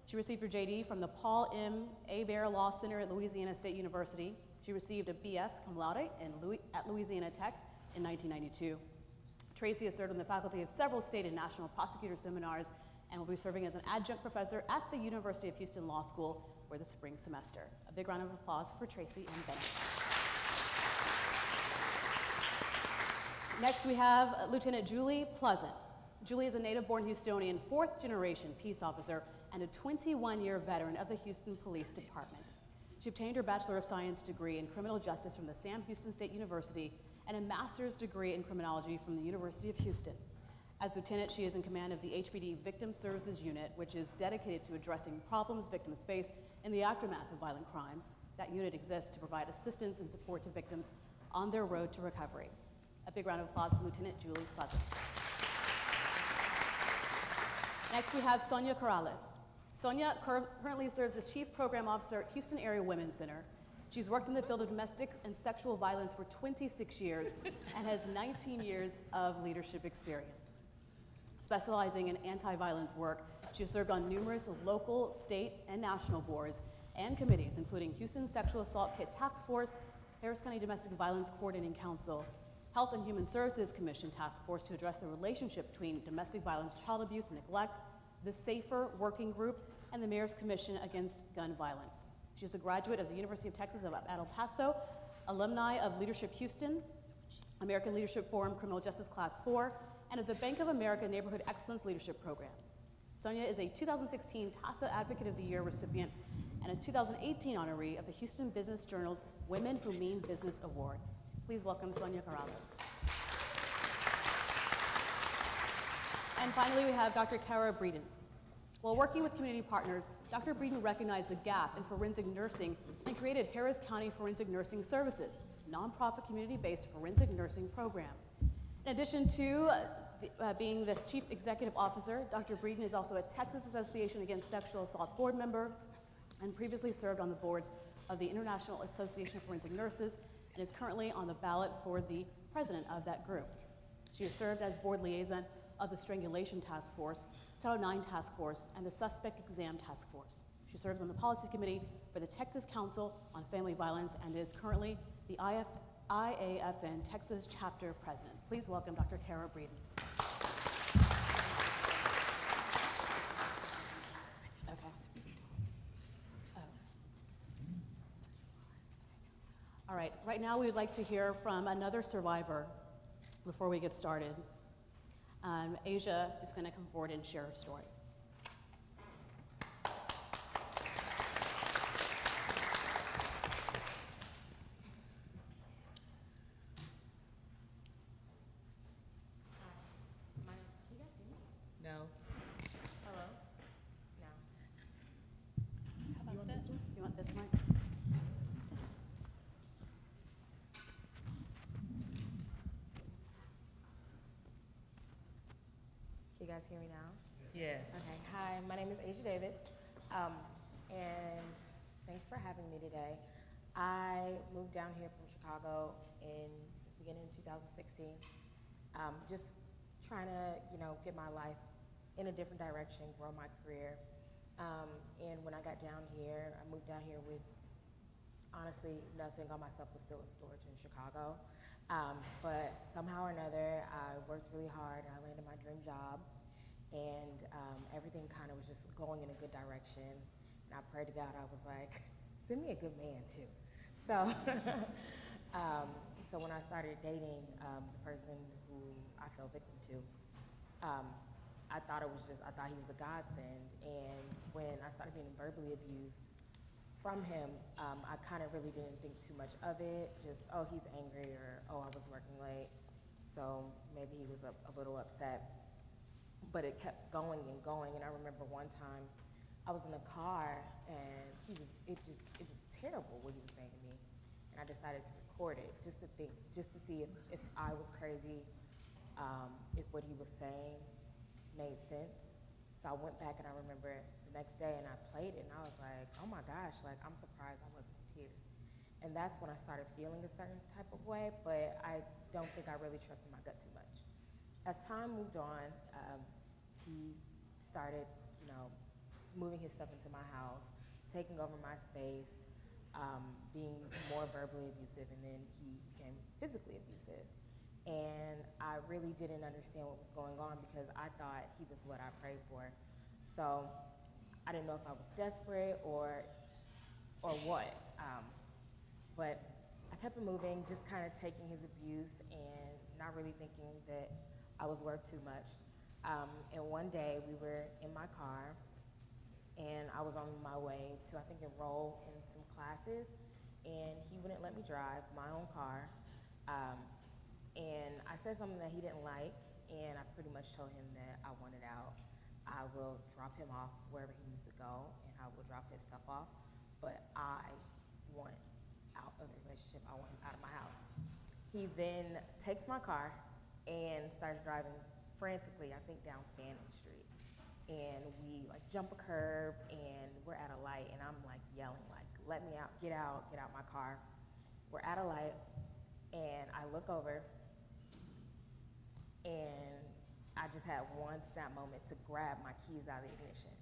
She received her JD from the Paul M. Hebert Law Center at Louisiana State University. She received a BS cum laude at Louisiana Tech in 1992. Tracy has served on the faculty of several state and national prosecutor seminars and will be serving as an adjunct professor at the University of Houston Law School for the spring semester. A big round of applause for Tracy and Bennett. Next, we have Lieutenant Julie Pleasant. Julie is a native-born Houstonian, fourth-generation peace officer and a 21-year veteran of the Houston Police Department. She obtained her Bachelor of Science degree in Criminal Justice from the Sam Houston State University and a master's degree in criminology from the University of Houston. As lieutenant, she is in command of the HPD Victim Services Unit, which is dedicated to addressing problems victims face in the aftermath of violent crimes. That unit exists to provide assistance and support to victims on their road to recovery. A big round of applause for Lieutenant Julie Pleasant. Next, we have Sonia Corrales. Sonia currently serves as Chief Program Officer at Houston Area Women's Center. She's worked in the field of domestic and sexual violence for 26 years and has 19 years of leadership experience. Specializing in anti-violence work, she has served on numerous local, state, and national boards and committees, including Houston Sexual Assault Kit Task Force, Harris County Domestic Violence Coordinating Council, Health and Human Services Commission Task Force to address the relationship between domestic violence, child abuse, and neglect, the SAFER Working Group, and the Mayor's Commission Against Gun Violence. She is a graduate of the University of Texas at El Paso, alumni of Leadership Houston, American Leadership Forum Criminal Justice Class 4, and of the Bank of America Neighborhood Excellence Leadership Program. Sonia is a 2016 TASA Advocate of the Year recipient and a 2018 honoree of the Houston Business Journal's Women Who Mean Business Award. Please welcome Sonia Corrales. And finally, we have Dr. Kara Breeden. While working with community partners, Dr. Breeden recognized the gap in forensic nursing and created Harris County Forensic Nursing Services, a nonprofit community-based forensic nursing program. In addition to being this Chief Executive Officer, Dr. Breeden is also a Texas Association Against Sexual Assault board member and previously served on the boards of the International Association of Forensic Nurses and is currently on the ballot for the president of that group. She has served as board liaison of the Strangulation Task Force, Title IX Task Force, and the Suspect Exam Task Force. She serves on the policy committee for the Texas Council on Family Violence and is currently the IAFN Texas Chapter President. Please welcome Dr. Kara Breeden. Okay. All right, right now we would like to hear from another survivor before we get started. Asia is going to come forward and share her story. Can you guys hear me? No. Hello? No. How about this? You want this mic? Can you guys hear me now? Yes. Okay. Hi, my name is Asia Davis, and thanks for having me today. I moved down here from Chicago in the beginning of 2016, just trying to, get my life in a different direction, grow my career. And when I got down here, I moved down here with, honestly, nothing. All my stuff was still in storage in Chicago. But somehow or another, I worked really hard and I landed my dream job, and everything kind of was just going in a good direction. And I prayed to God, I was like, send me a good man too. So, so when I started dating the person who I fell victim to, I thought he was a godsend. And when I started being verbally abused from him, I kind of really didn't think too much of it. Just, oh, he's angry, or oh, I was working late, so maybe he was a little upset. But it kept going and going. And I remember one time I was in the car and it was terrible what he was saying to me. And I decided to record it just to see if I was crazy, if what he was saying made sense. So I went back and I remember the next day and I played it and I was like, oh my gosh, like I'm surprised I wasn't in tears. And that's when I started feeling a certain type of way, but I don't think I really trusted my gut too much. As time moved on, he started, moving his stuff into my house, taking over my space, being more verbally abusive, and then he became physically abusive. And I really didn't understand what was going on because I thought he was what I prayed for. So I didn't know if I was desperate or what. But I kept it moving, just kind of taking his abuse and not really thinking that I was worth too much. And one day we were in my car, and I was on my way to, I think, enroll in some classes, and he wouldn't let me drive my own car. And I said something that he didn't like, and I pretty much told him that I wanted out. I will drop him off wherever he needs to go, and I will drop his stuff off, but I want out of the relationship. I want him out of my house. He then takes my car and starts driving frantically, I think down Fannin Street. And we like jump a curb, and we're at a light, and I'm like yelling like, let me out, get out my car. We're at a light, and I look over, and I just had one snap moment to grab my keys out of the ignition.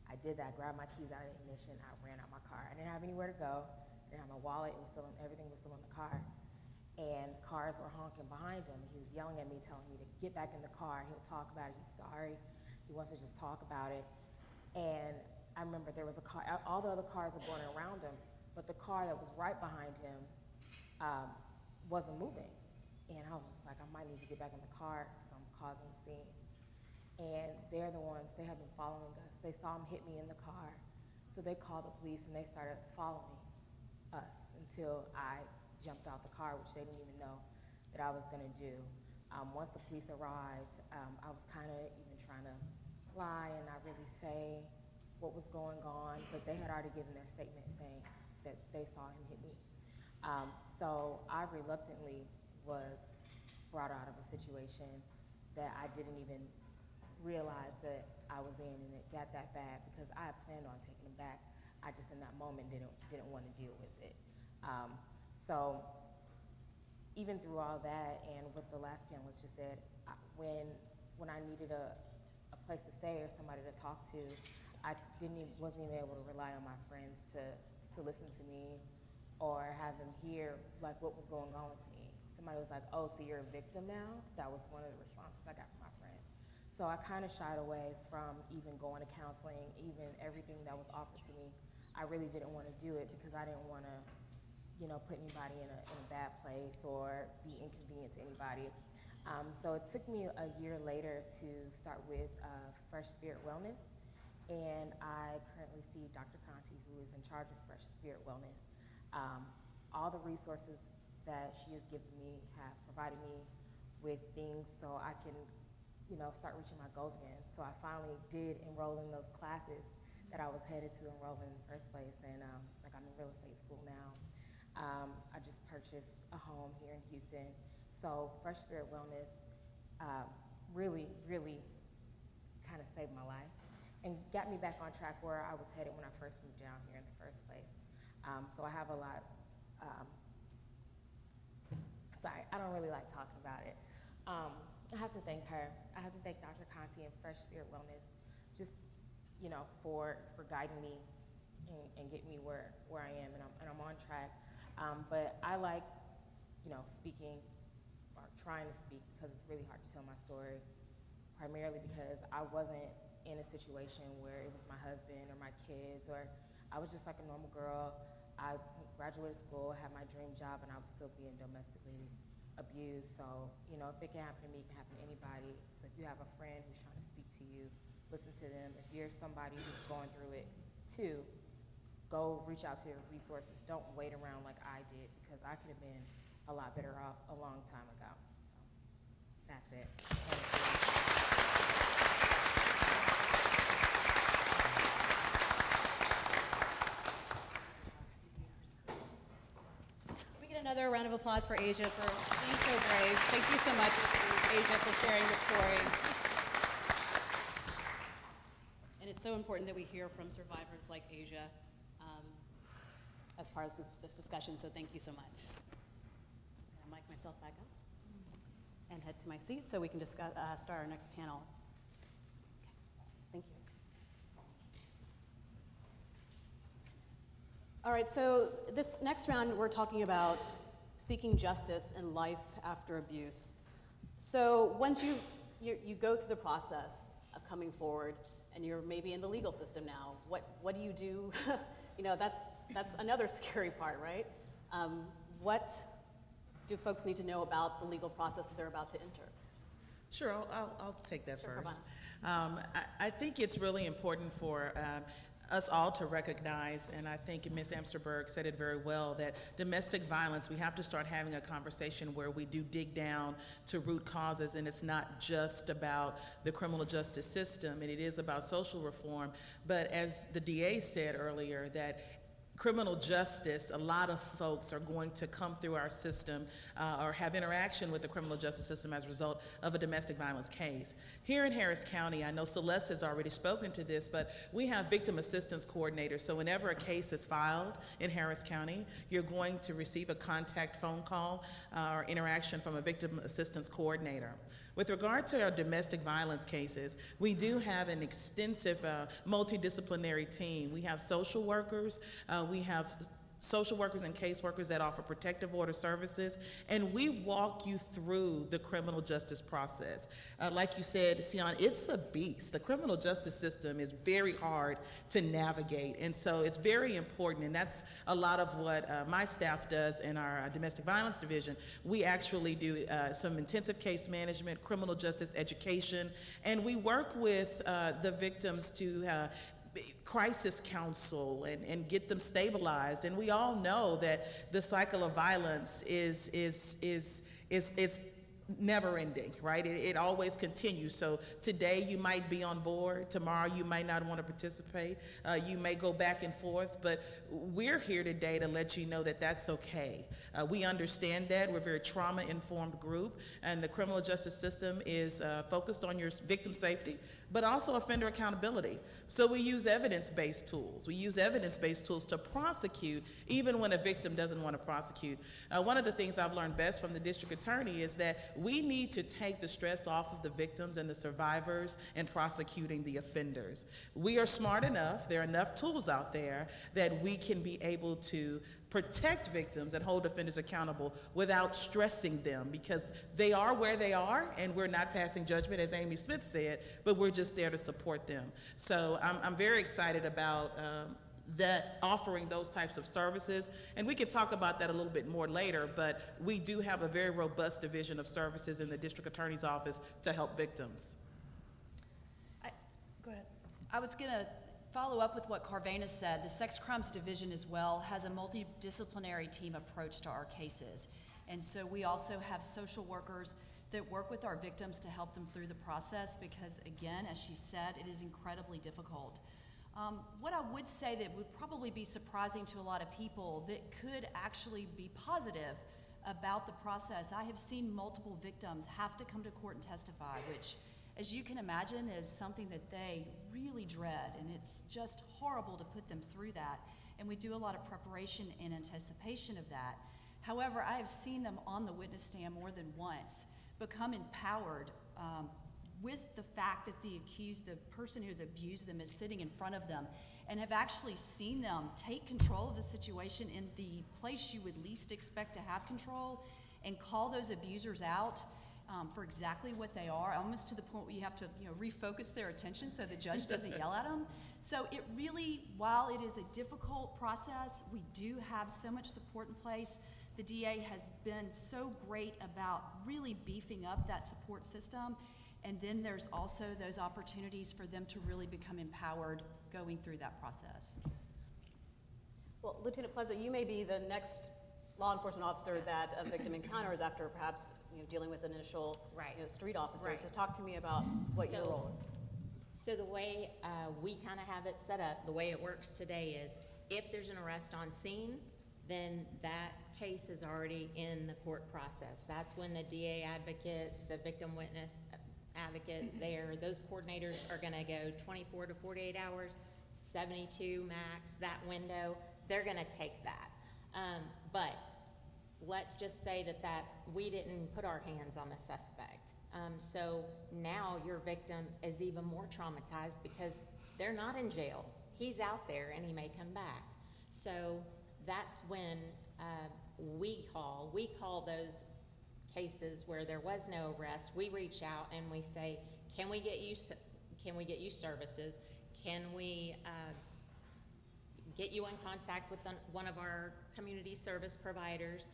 I did that, grabbed my keys out of the ignition, I ran out my car. I didn't have anywhere to go, I didn't have my wallet, everything was still in the car. And cars were honking behind him. He was yelling at me, telling me to get back in the car. He'll talk about it, he's sorry. He wants to just talk about it. And I remember there was a car, all the other cars were going around him, but the car that was right behind him wasn't moving. And I was just like, I might need to get back in the car because I'm causing a scene. And they're the ones, they have been following us. They saw him hit me in the car. So they called the police and they started following us until I jumped out the car, which they didn't even know that I was gonna do. Once the police arrived, I was kind of even trying to lie and not really say what was going on, but they had already given their statement saying that they saw him hit me. So I reluctantly was brought out of a situation that I didn't even realize that I was in, and it got that bad because I had planned on taking him back. I just in that moment didn't want to deal with it. So even through all that and what the last panelist just said, when I needed a place to stay or somebody to talk to, I wasn't even able to rely on my friends to listen to me or have them hear like what was going on with me. Somebody was like, oh, so you're a victim now? That was one of the responses I got from my friend. So I kind of shied away from even going to counseling, even everything that was offered to me. I really didn't want to do it because I didn't want to, put anybody in a bad place or be inconvenient to anybody. So it took me a year later to start with Fresh Spirit Wellness, and I currently see Dr. Conti, who is in charge of Fresh Spirit Wellness. All the resources that she has given me have provided me with things so I can, start reaching my goals again. So I finally did enroll in those classes that I was headed to enroll in the first place, and I'm in real estate school now. I just purchased a home here in Houston. So Fresh Spirit Wellness really, really kind of saved my life and got me back on track where I was headed when I first moved down here in the first place. So I have a lot, sorry, I don't really like talking about it. I have to thank her. I have to thank Dr. Conti and Fresh Spirit Wellness just, for guiding me and getting me where I am, and I'm on track. But I like, speaking or trying to speak because it's really hard to tell my story, primarily because I wasn't in a situation where it was my husband or my kids, or I was just like a normal girl. I graduated school, had my dream job, and I was still being domestically abused. So, if it can happen to me, it can happen to anybody. So if you have a friend who's trying to speak to you, listen to them. If you're somebody who's going through it too, go reach out to your resources. Don't wait around like I did, because I could have been a lot better off a long time ago. So that's it. We get another round of applause for Asia for being so brave. Thank you so much, Asia, for sharing the story. And it's so important that we hear from survivors like Asia as part of this discussion, so thank you so much. I'm gonna mic myself back up and head to my seat so we can start our next panel. Okay. Thank you. All right, so this next round we're talking about seeking justice in life after abuse. So once you go through the process of coming forward and you're maybe in the legal system now, what do you do? That's another scary part, right? What do folks need to know about the legal process that they're about to enter? Sure, I'll take that Sure, first. I think it's really important for us all to recognize, and I think Ms. Amtsberg said it very well, that domestic violence, we have to start having a conversation where we do dig down to root causes, and it's not just about the criminal justice system, and it is about social reform. But as the DA said earlier, that criminal justice, a lot of folks are going to come through our system or have interaction with the criminal justice system as a result of a domestic violence case. Here in Harris County, I know Celeste has already spoken to this, but we have victim assistance coordinators. So whenever a case is filed in Harris County, you're going to receive a contact phone call or interaction from a victim assistance coordinator. With regard to our domestic violence cases, we do have an extensive multidisciplinary team. We have social workers, we have social workers and caseworkers that offer protective order services, and we walk you through the criminal justice process. Like you said, Sion, it's a beast. The criminal justice system is very hard to navigate, and so it's very important, and that's a lot of what my staff does in our domestic violence division. We actually do some intensive case management, criminal justice education, and we work with the victims to crisis counsel and get them stabilized. And we all know that the cycle of violence is never ending, right? It always continues. So today you might be on board, tomorrow you might not want to participate, you may go back and forth, but we're here today to let you know that that's okay. We understand that. We're a very trauma-informed group, and the criminal justice system is focused on your victim safety, but also offender accountability. So we use evidence-based tools. We use evidence-based tools to prosecute even when a victim doesn't want to prosecute. One of the things I've learned best from the district attorney is that we need to take the stress off of the victims and the survivors in prosecuting the offenders. We are smart enough, there are enough tools out there that we can be able to protect victims and hold offenders accountable without stressing them, because they are where they are, and we're not passing judgment, as Amy Smith said, but we're just there to support them. So I'm very excited about that, offering those types of services, and we can talk about that a little bit more later, but we do have a very robust division of services in the district attorney's office to help victims. Go ahead. I was going to follow up with what Carvana said. The Sex Crimes Division as well has a multidisciplinary team approach to our cases. And so we also have social workers that work with our victims to help them through the process because, again, as she said, it is incredibly difficult. What I would say that would probably be surprising to a lot of people that could actually be positive about the process, I have seen multiple victims have to come to court and testify, which, as you can imagine, is something that they really dread, and it's just horrible to put them through that. And we do a lot of preparation in anticipation of that. However, I have seen them on the witness stand more than once become empowered with the fact that the accused, the person who has abused them, is sitting in front of them, and have actually seen them take control of the situation in the place you would least expect to have control and call those abusers out for exactly what they are, almost to the point where you have to refocus their attention so the judge doesn't yell at them. So it really, while it is a difficult process, we do have so much support in place. The DA has been so great about really beefing up that support system. And then there's also those opportunities for them to really become empowered going through that process. Well, Lieutenant Pleasant, you may be the next law enforcement officer that a victim encounters after perhaps dealing with an initial street officer. Right. So talk to me about what your role is. So the way we kind of have it set up, the way it works today is if there's an arrest on scene, then that case is already in the court process. That's when the DA advocates, the victim witness advocates there, those coordinators are going to go 24 to 48 hours, 72 max, that window, they're going to take that. But let's just say that we didn't put our hands on the suspect. So now your victim is even more traumatized because they're not in jail. He's out there and he may come back. So that's when we call those cases where there was no arrest. We reach out and we say, can we get you services? Can we get you in contact with one of our community service providers?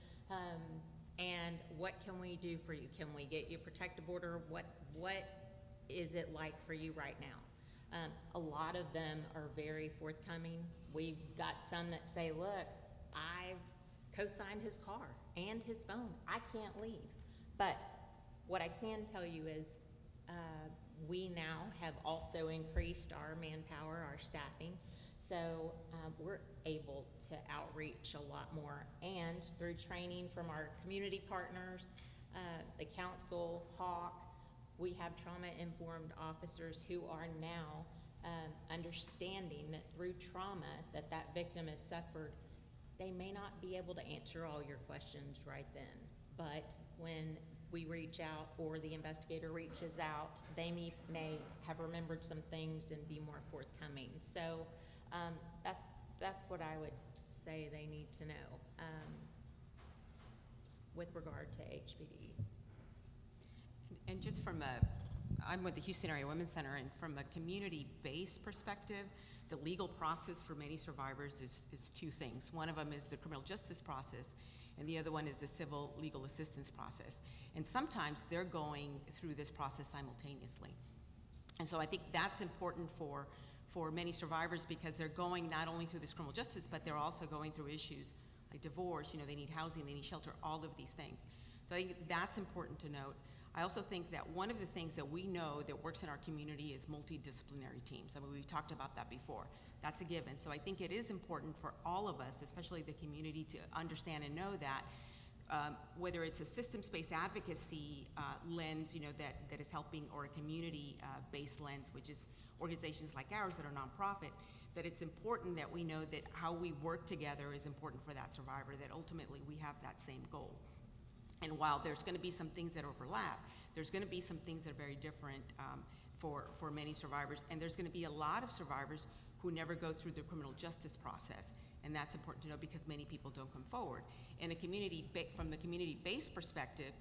And what can we do for you? Can we get you a protective order? What is it like for you right now? A lot of them are very forthcoming. We've got some that say, look, I've co-signed his car and his phone. I can't leave. But what I can tell you is we now have also increased our manpower, our staffing. So we're able to outreach a lot more. And through training from our community partners, the council, HAWK, we have trauma-informed officers who are now understanding that through trauma that that victim has suffered, they may not be able to answer all your questions right then. But when we reach out or the investigator reaches out, they may have remembered some things and be more forthcoming. So that's what I would say they need to know with regard to HPD. And just I'm with the Houston Area Women's Center, and from a community-based perspective, the legal process for many survivors is two things. One of them is the criminal justice process, and the other one is the civil legal assistance process. And sometimes they're going through this process simultaneously. And so I think that's important for many survivors, because they're going not only through this criminal justice, but they're also going through issues like divorce, they need housing, they need shelter, all of these things. So I think that's important to note. I also think that one of the things that we know that works in our community is multidisciplinary teams. I mean, we've talked about that before. That's a given. So I think it is important for all of us, especially the community, to understand and know that whether it's a systems-based advocacy lens, that is helping, or a community-based lens, which is organizations like ours that are nonprofit, that it's important that we know that how we work together is important for that survivor, that ultimately we have that same goal. And while there's going to be some things that overlap, there's going to be some things that are very different for many survivors, and there's going to be a lot of survivors who never go through the criminal justice process, and that's important to know because many people don't come forward. In a from the community-based perspective,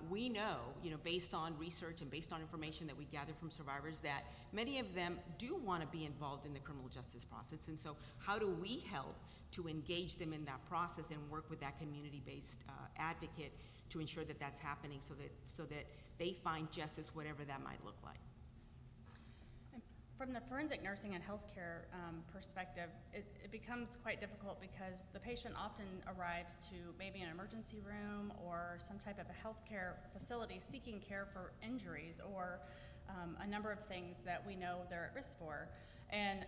we know, based on research and based on information that we gather from survivors, that many of them do want to be involved in the criminal justice process. And so how do we help to engage them in that process and work with that community-based advocate to ensure that that's happening, so that they find justice, whatever that might look like? From the forensic nursing and healthcare perspective, it becomes quite difficult because the patient often arrives to maybe an emergency room or some type of a healthcare facility seeking care for injuries or a number of things that we know they're at risk for. And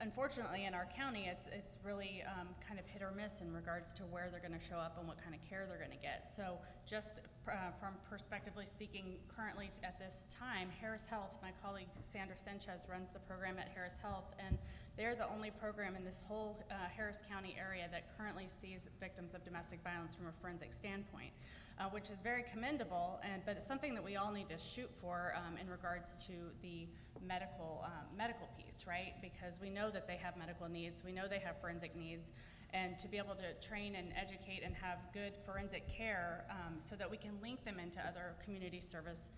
unfortunately, in our county, it's really kind of hit or miss in regards to where they're going to show up and what kind of care they're going to get. So just from perspectively speaking, currently at this time, Harris Health, my colleague Sandra Sanchez runs the program at Harris Health, and they're the only program in this whole Harris County area that currently sees victims of domestic violence from a forensic standpoint, which is very commendable, but it's something that we all need to shoot for in regards to the medical piece, right? Because we know that they have medical needs, we know they have forensic needs, and to be able to train and educate and have good forensic care so that we can link them into other community service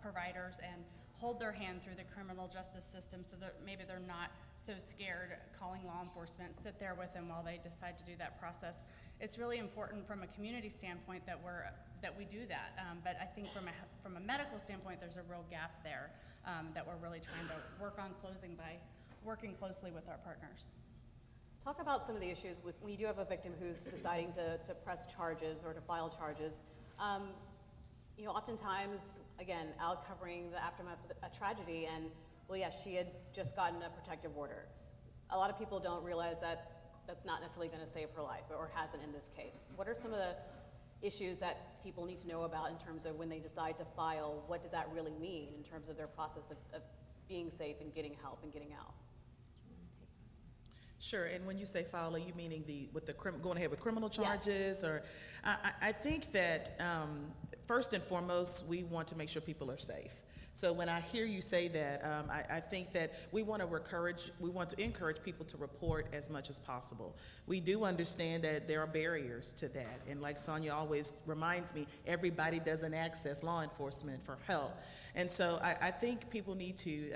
providers and hold their hand through the criminal justice system so that maybe they're not so scared calling law enforcement, sit there with them while they decide to do that process. It's really important from a community standpoint that we do that, but I think from a medical standpoint, there's a real gap there that we're really trying to work on closing by working closely with our partners. Talk about some of the issues with when you do have a victim who's deciding to press charges or to file charges. Oftentimes, again, out covering the aftermath of a tragedy, and well, yes, she had just gotten a protective order. A lot of people don't realize that that's not necessarily going to save her life, or hasn't in this case. What are some of the issues that people need to know about in terms of when they decide to file? What does that really mean in terms of their process of being safe and getting help and getting out? Sure, and when you say file, are you meaning going ahead with criminal charges? Yes. Or I think that first and foremost, we want to make sure people are safe. So when I hear you say that, I think that we want to encourage people to report as much as possible. We do understand that there are barriers to that, and like Sonia always reminds me, everybody doesn't access law enforcement for help. And so I think people need to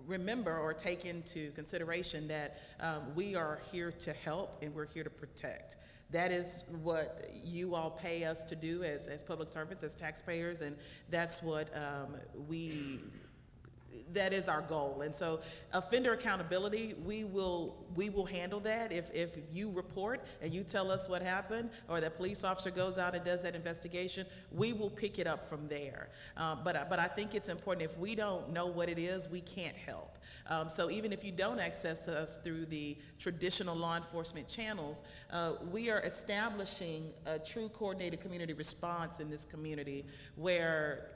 remember or take into consideration that we are here to help and we're here to protect. That is what you all pay us to do as public servants, as taxpayers, and that's what that is our goal. And so offender accountability, we will handle that. If you report and you tell us what happened, or the police officer goes out and does that investigation, we will pick it up from there. But I think it's important, if we don't know what it is, we can't help. So even if you don't access us through the traditional law enforcement channels, we are establishing a true coordinated community response in this community, where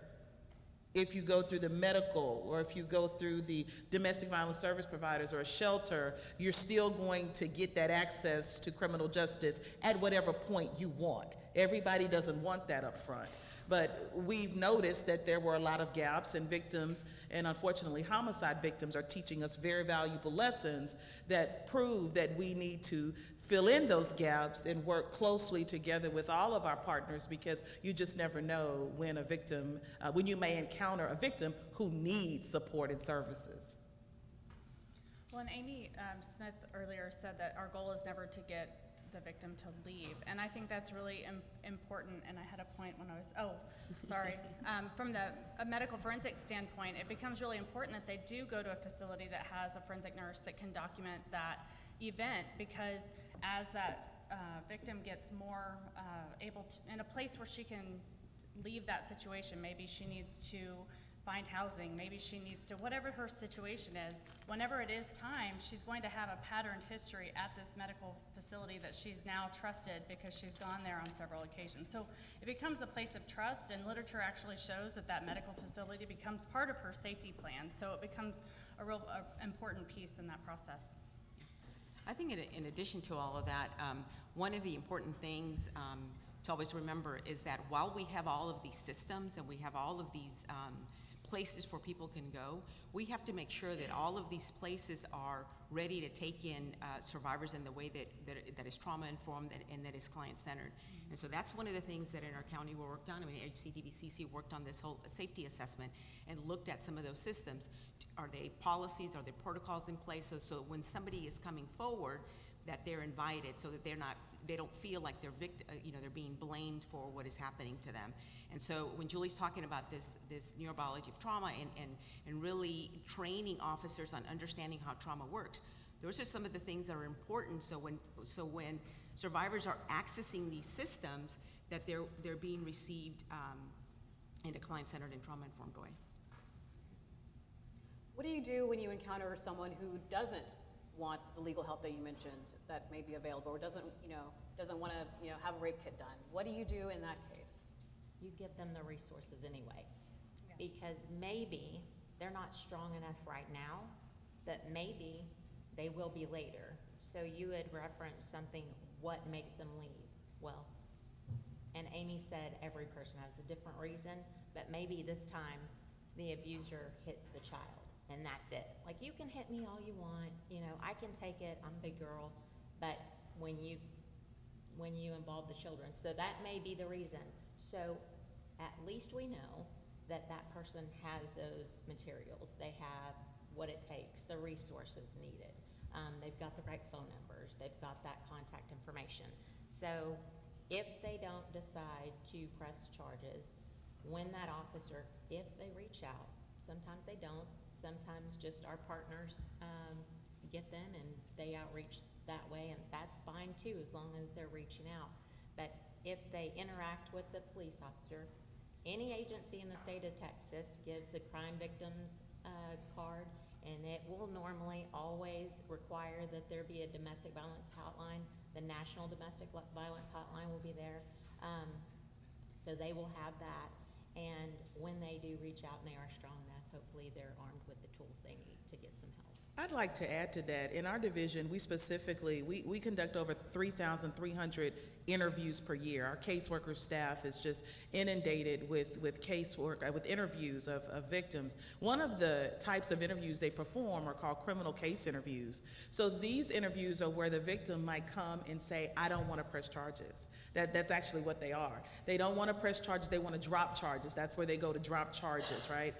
if you go through the medical, or if you go through the domestic violence service providers or a shelter, you're still going to get that access to criminal justice at whatever point you want. Everybody doesn't want that up front. But we've noticed that there were a lot of gaps, and victims, and unfortunately homicide victims, are teaching us very valuable lessons that prove that we need to fill in those gaps and work closely together with all of our partners, because you just never know when a victim, when you may encounter a victim who needs support and services. Well, and Amy Smith earlier said that our goal is never to get the victim to leave, and I think that's really important. And I had a point when I was, from a medical forensic standpoint, it becomes really important that they do go to a facility that has a forensic nurse that can document that event, because as that victim gets more able to, in a place where she can leave that situation, maybe she needs to find housing, maybe she needs to, whatever her situation is, whenever it is time, she's going to have a patterned history at this medical facility that she's now trusted because she's gone there on several occasions. So it becomes a place of trust, and literature actually shows that that medical facility becomes part of her safety plan. So it becomes a real important piece in that process. I think in addition to all of that, one of the important things to always remember is that while we have all of these systems and we have all of these places where people can go, we have to make sure that all of these places are ready to take in survivors in the way that is trauma-informed and that is client-centered. And so that's one of the things that in our county we worked on. I mean, HCDBCC worked on this whole safety assessment and looked at some of those systems. Are they policies, are there protocols in place, so when somebody is coming forward, that they're invited, so that they don't feel like they're they're being blamed for what is happening to them. And so when Julie's talking about this neurobiology of trauma and really training officers on understanding how trauma works, those are some of the things that are important. So when survivors are accessing these systems, that they're being received in a client-centered and trauma-informed way. What do you do when you encounter someone who doesn't want the legal help that you mentioned that may be available, or doesn't want to, have a rape kit done? What do you do in that case? You give them the resources anyway, because maybe they're not strong enough right now, but maybe they will be later. So you had referenced something, what makes them leave? Well, and Amy said every person has a different reason, but maybe this time the abuser hits the child. And that's it. Like, you can hit me all you want, I can take it, I'm a big girl, but when you involve the children, so that may be the reason. So at least we know that that person has those materials. They have what it takes, the resources needed. They've got the right phone numbers. They've got that contact information. So if they don't decide to press charges, when that officer, if they reach out, sometimes they don't, sometimes just our partners get them and they outreach that way, and that's fine too, as long as they're reaching out. But if they interact with the police officer, any agency in the state of Texas gives the crime victims card, and it will normally always require that there be a domestic violence hotline. The National Domestic Violence Hotline will be there. So they will have that, and when they do reach out and they are strong enough, hopefully they're armed with the tools they need to get some help. I'd like to add to that. In our division, we specifically, we conduct over 3,300 interviews per year. Our caseworker staff is just inundated with casework, with interviews of victims. One of the types of interviews they perform are called criminal case interviews. So these interviews are where the victim might come and say, I don't want to press charges. That's actually what they are. They don't want to press charges, they want to drop charges. That's where they go to drop charges, right?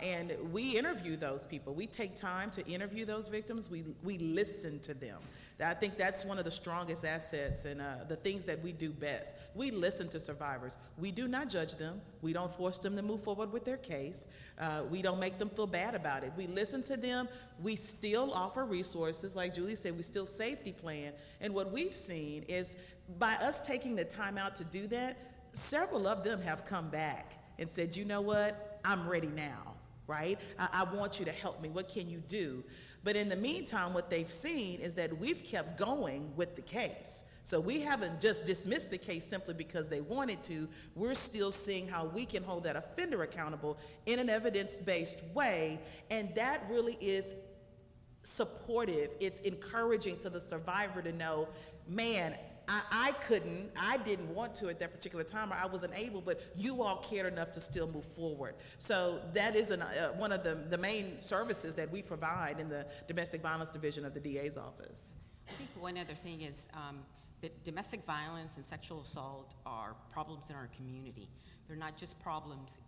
And we interview those people. We take time to interview those victims. We listen to them. I think that's one of the strongest assets and the things that we do best. We listen to survivors. We do not judge them. We don't force them to move forward with their case. We don't make them feel bad about it. We listen to them. We still offer resources. Like Julie said, we still safety plan. And what we've seen is by us taking the time out to do that, several of them have come back and said, you know what, I'm ready now, right? I want you to help me. What can you do? But in the meantime, what they've seen is that we've kept going with the case. So we haven't just dismissed the case simply because they wanted to. We're still seeing how we can hold that offender accountable in an evidence-based way, and that really is supportive. It's encouraging to the survivor to know, man, I didn't want to at that particular time, or I wasn't able, but you all cared enough to still move forward. So that is one of the main services that we provide in the Domestic Violence Division of the DA's office. I think one other thing is that domestic violence and sexual assault are problems in our community. They're not just problems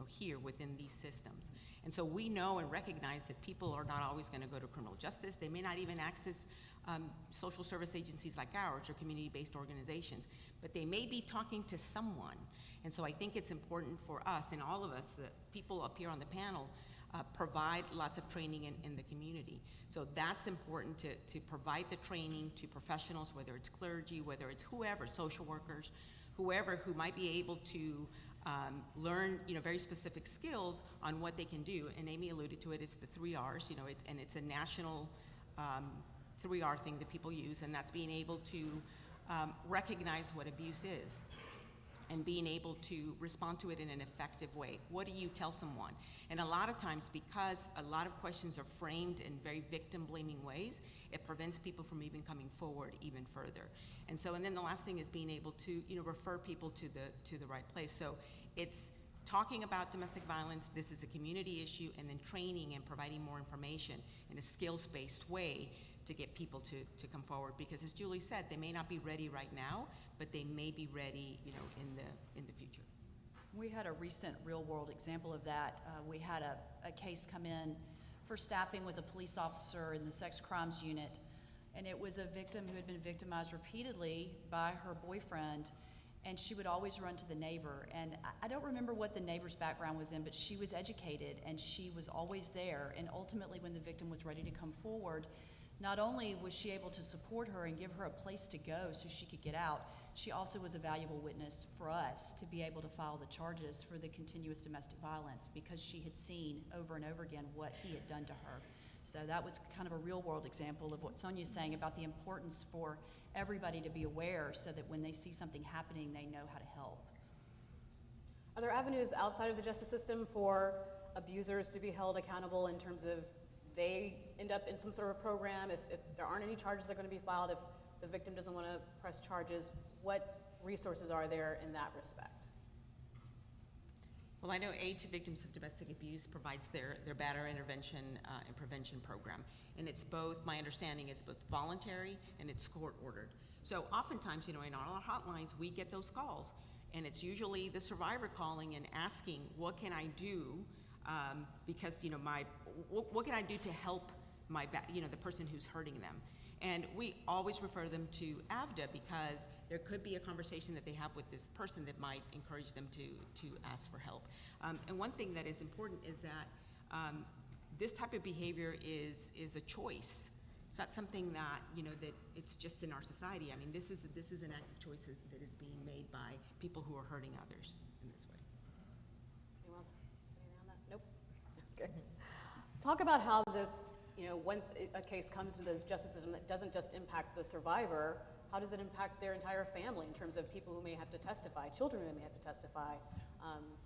here within these systems. And so we know and recognize that people are not always going to go to criminal justice. They may not even access social service agencies like ours or community-based organizations, but they may be talking to someone. And so I think it's important for us and all of us, people up here on the panel, provide lots of training in the community. So that's important to provide the training to professionals, whether it's clergy, whether it's whoever, social workers, whoever who might be able to learn very specific skills on what they can do. And Amy alluded to it, it's the 3 R's, it's a national 3R thing that people use, and that's being able to recognize what abuse is and being able to respond to it in an effective way. What do you tell someone? And a lot of times, because a lot of questions are framed in very victim-blaming ways, it prevents people from even coming forward even further. And then the last thing is being able to refer people to the right place. So it's talking about domestic violence, this is a community issue, and then training and providing more information in a skills-based way to get people to come forward, because as Julie said, they may not be ready right now, but they may be ready, in the future. We had a recent real-world example of that. We had a case come in for staffing with a police officer in the sex crimes unit, and it was a victim who had been victimized repeatedly by her boyfriend, and she would always run to the neighbor. And I don't remember what the neighbor's background was in, but she was educated, and she was always there. And ultimately, when the victim was ready to come forward, not only was she able to support her and give her a place to go so she could get out, she also was a valuable witness for us to be able to file the charges for the continuous domestic violence, because she had seen over and over again what he had done to her. So that was kind of a real-world example of what Sonia's saying about the importance for everybody to be aware, so that when they see something happening, they know how to help. Are there avenues outside of the justice system for abusers to be held accountable in terms of they end up in some sort of program, if there aren't any charges that are going to be filed, if the victim doesn't want to press charges, what resources are there in that respect? Well, I know Aid to Victims of Domestic Abuse provides their batterer intervention and prevention program. And it's both, my understanding, it's both voluntary and it's court-ordered. So oftentimes, in our hotlines, we get those calls. And it's usually the survivor calling and asking, what can I do? Because, what can I do to help the person who's hurting them? And we always refer them to AVDA, because there could be a conversation that they have with this person that might encourage them to ask for help. And one thing that is important is that this type of behavior is a choice. It's not something that, that it's just in our society. I mean, this is an active choice that is being made by people who are hurting others in this way. Anyone else? Anything on that? Nope. Okay. Talk about how this, once a case comes to the justice system, that doesn't just impact the survivor, how does it impact their entire family in terms of people who may have to testify, children who may have to testify,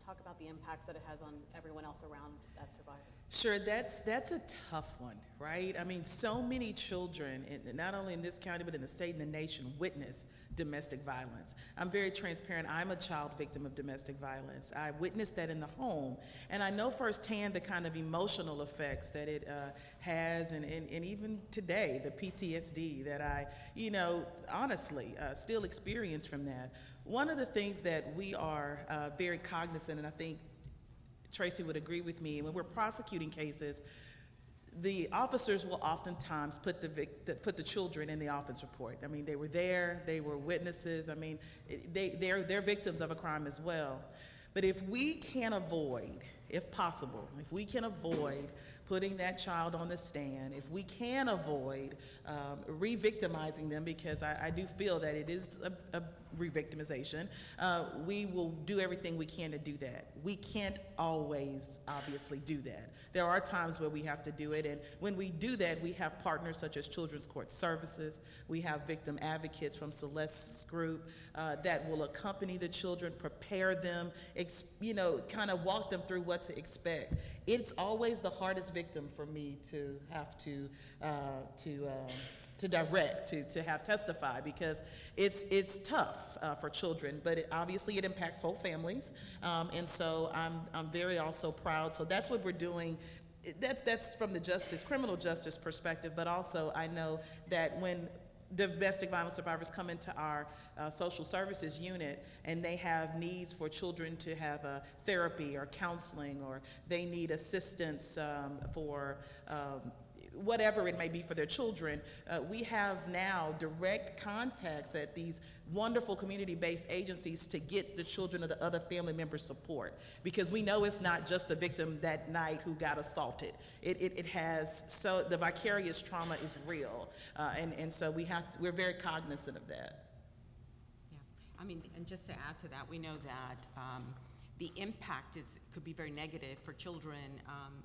talk about the impacts that it has on everyone else around that survivor. Sure, that's a tough one, right? I mean, so many children, not only in this county, but in the state and the nation, witness domestic violence. I'm very transparent. I'm a child victim of domestic violence. I witnessed that in the home, and I know firsthand the kind of emotional effects that it has, and even today, the PTSD that I, honestly, still experience from that. One of the things that we are very cognizant, and I think Tracy would agree with me, when we're prosecuting cases, the officers will oftentimes put the children in the offense report. I mean, they were there, they were witnesses. I mean, they're victims of a crime as well. But if we can avoid, if possible, if we can avoid putting that child on the stand, if we can avoid re-victimizing them, because I do feel that it is a re-victimization, we will do everything we can to do that. We can't always, obviously, do that. There are times where we have to do it, and when we do that, we have partners such as Children's Court Services. We have victim advocates from Celeste's group that will accompany the children, prepare them, kind of walk them through what to expect. It's always the hardest victim for me to have to direct, to have testify, because it's tough for children, but obviously it impacts whole families, and so I'm very also proud. So that's what we're doing. That's from the criminal justice perspective, but also I know that when domestic violence survivors come into our social services unit and they have needs for children to have therapy or counseling, or they need assistance for whatever it may be for their children, we have now direct contacts at these wonderful community-based agencies to get the children of the other family members support, because we know it's not just the victim that night who got assaulted. It has, so the vicarious trauma is real, and so we're very cognizant of that. Yeah, I mean, and just to add to that, we know that the impact could be very negative for children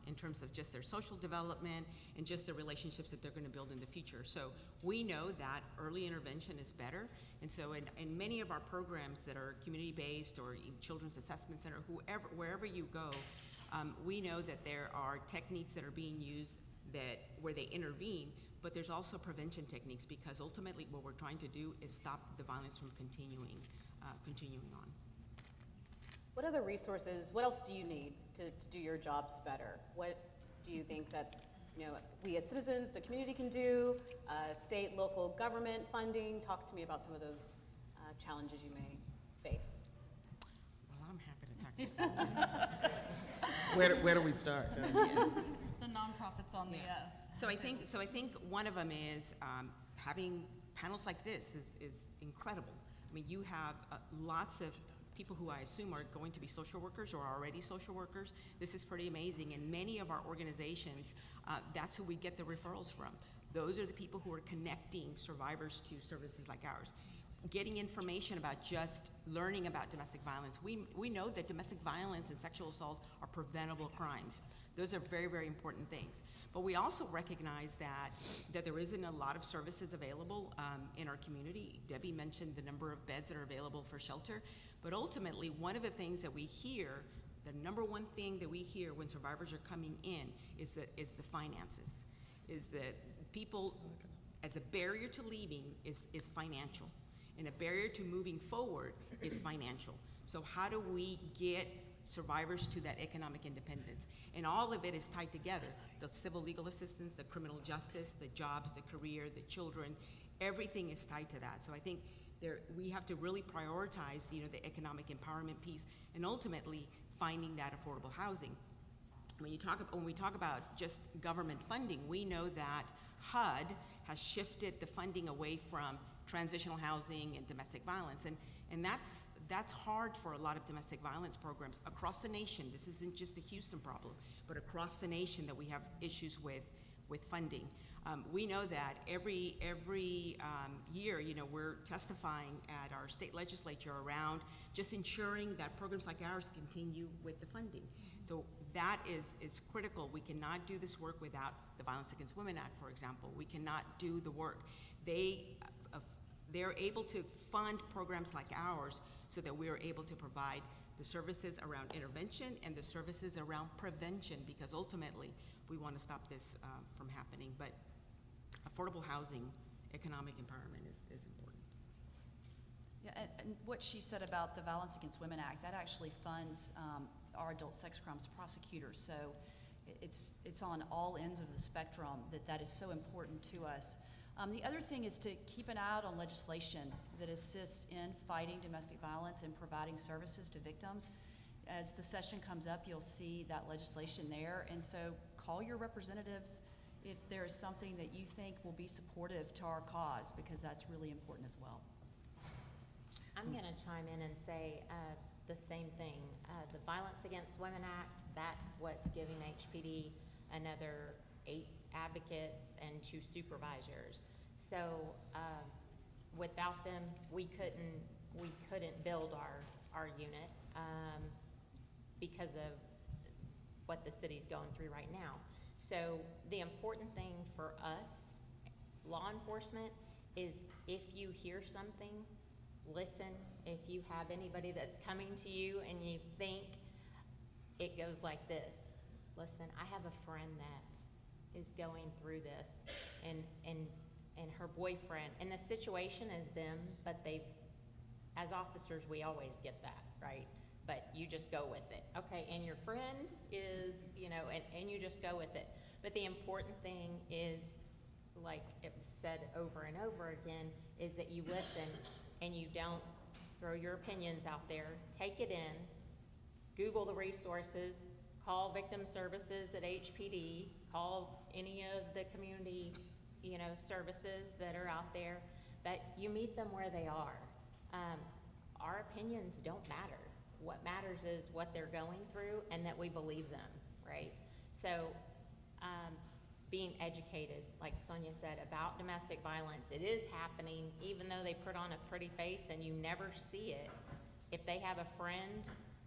in terms of just their social development and just the relationships that they're going to build in the future. So we know that early intervention is better, and so in many of our programs that are community-based or in Children's Assessment Center, wherever you go, we know that there are techniques that are being used where they intervene, but there's also prevention techniques, because ultimately what we're trying to do is stop the violence from continuing on. What other resources, what else do you need to do your jobs better? What do you think that we as citizens, the community can do, state, local government funding? Talk to me about some of those challenges you may face. Well, I'm happy to talk about that. Where do we start? The nonprofits on the. So I think one of them is having panels like this is incredible. I mean, you have lots of people who I assume are going to be social workers or are already social workers. This is pretty amazing, and many of our organizations, that's who we get the referrals from. Those are the people who are connecting survivors to services like ours. Getting information about just learning about domestic violence. We know that domestic violence and sexual assault are preventable crimes. Those are very, very important things. But we also recognize that there isn't a lot of services available in our community. Debbie mentioned the number of beds that are available for shelter. But ultimately, one of the things that we hear, the number one thing that we hear when survivors are coming in is the finances. Is that people, as a barrier to leaving is financial. And a barrier to moving forward is financial. So how do we get survivors to that economic independence? And all of it is tied together. The civil legal assistance, the criminal justice, the jobs, the career, the children, everything is tied to that. So I think we have to really prioritize, the economic empowerment piece, and ultimately finding that affordable housing. When we talk about just government funding, we know that HUD has shifted the funding away from transitional housing and domestic violence, and that's hard for a lot of domestic violence programs across the nation. This isn't just a Houston problem, but across the nation that we have issues with funding. We know that every year, we're testifying at our state legislature around just ensuring that programs like ours continue with the funding. So that is critical. We cannot do this work without the Violence Against Women Act, for example. We cannot do the work. They're able to fund programs like ours so that we are able to provide the services around intervention and the services around prevention, because ultimately we want to stop this from happening. But affordable housing, economic empowerment is important. Yeah, and what she said about the Violence Against Women Act, that actually funds our adult sex crimes prosecutors. So it's on all ends of the spectrum that is so important to us. The other thing is to keep an eye out on legislation that assists in fighting domestic violence and providing services to victims. As the session comes up, you'll see that legislation there, and so call your representatives if there is something that you think will be supportive to our cause, because that's really important as well. I'm going to chime in and say the same thing. The Violence Against Women Act, that's what's giving HPD another 8 advocates and 2 supervisors. So without them, we couldn't build our unit because of what the city's going through right now. So the important thing for us, law enforcement, is if you hear something, listen. If you have anybody that's coming to you and you think it goes like this, listen, I have a friend that is going through this, and her boyfriend, and the situation is them, but as officers, we always get that, right? But you just go with it. Okay, and your friend is, and you just go with it. But the important thing is, like it was said over and over again, is that you listen and you don't throw your opinions out there. Take it in, Google the resources, call victim services at HPD, call any of the community, services that are out there, but you meet them where they are. Our opinions don't matter. What matters is what they're going through and that we believe them, right? So being educated, like Sonia said, about domestic violence, it is happening, even though they put on a pretty face and you never see it. If they have a friend,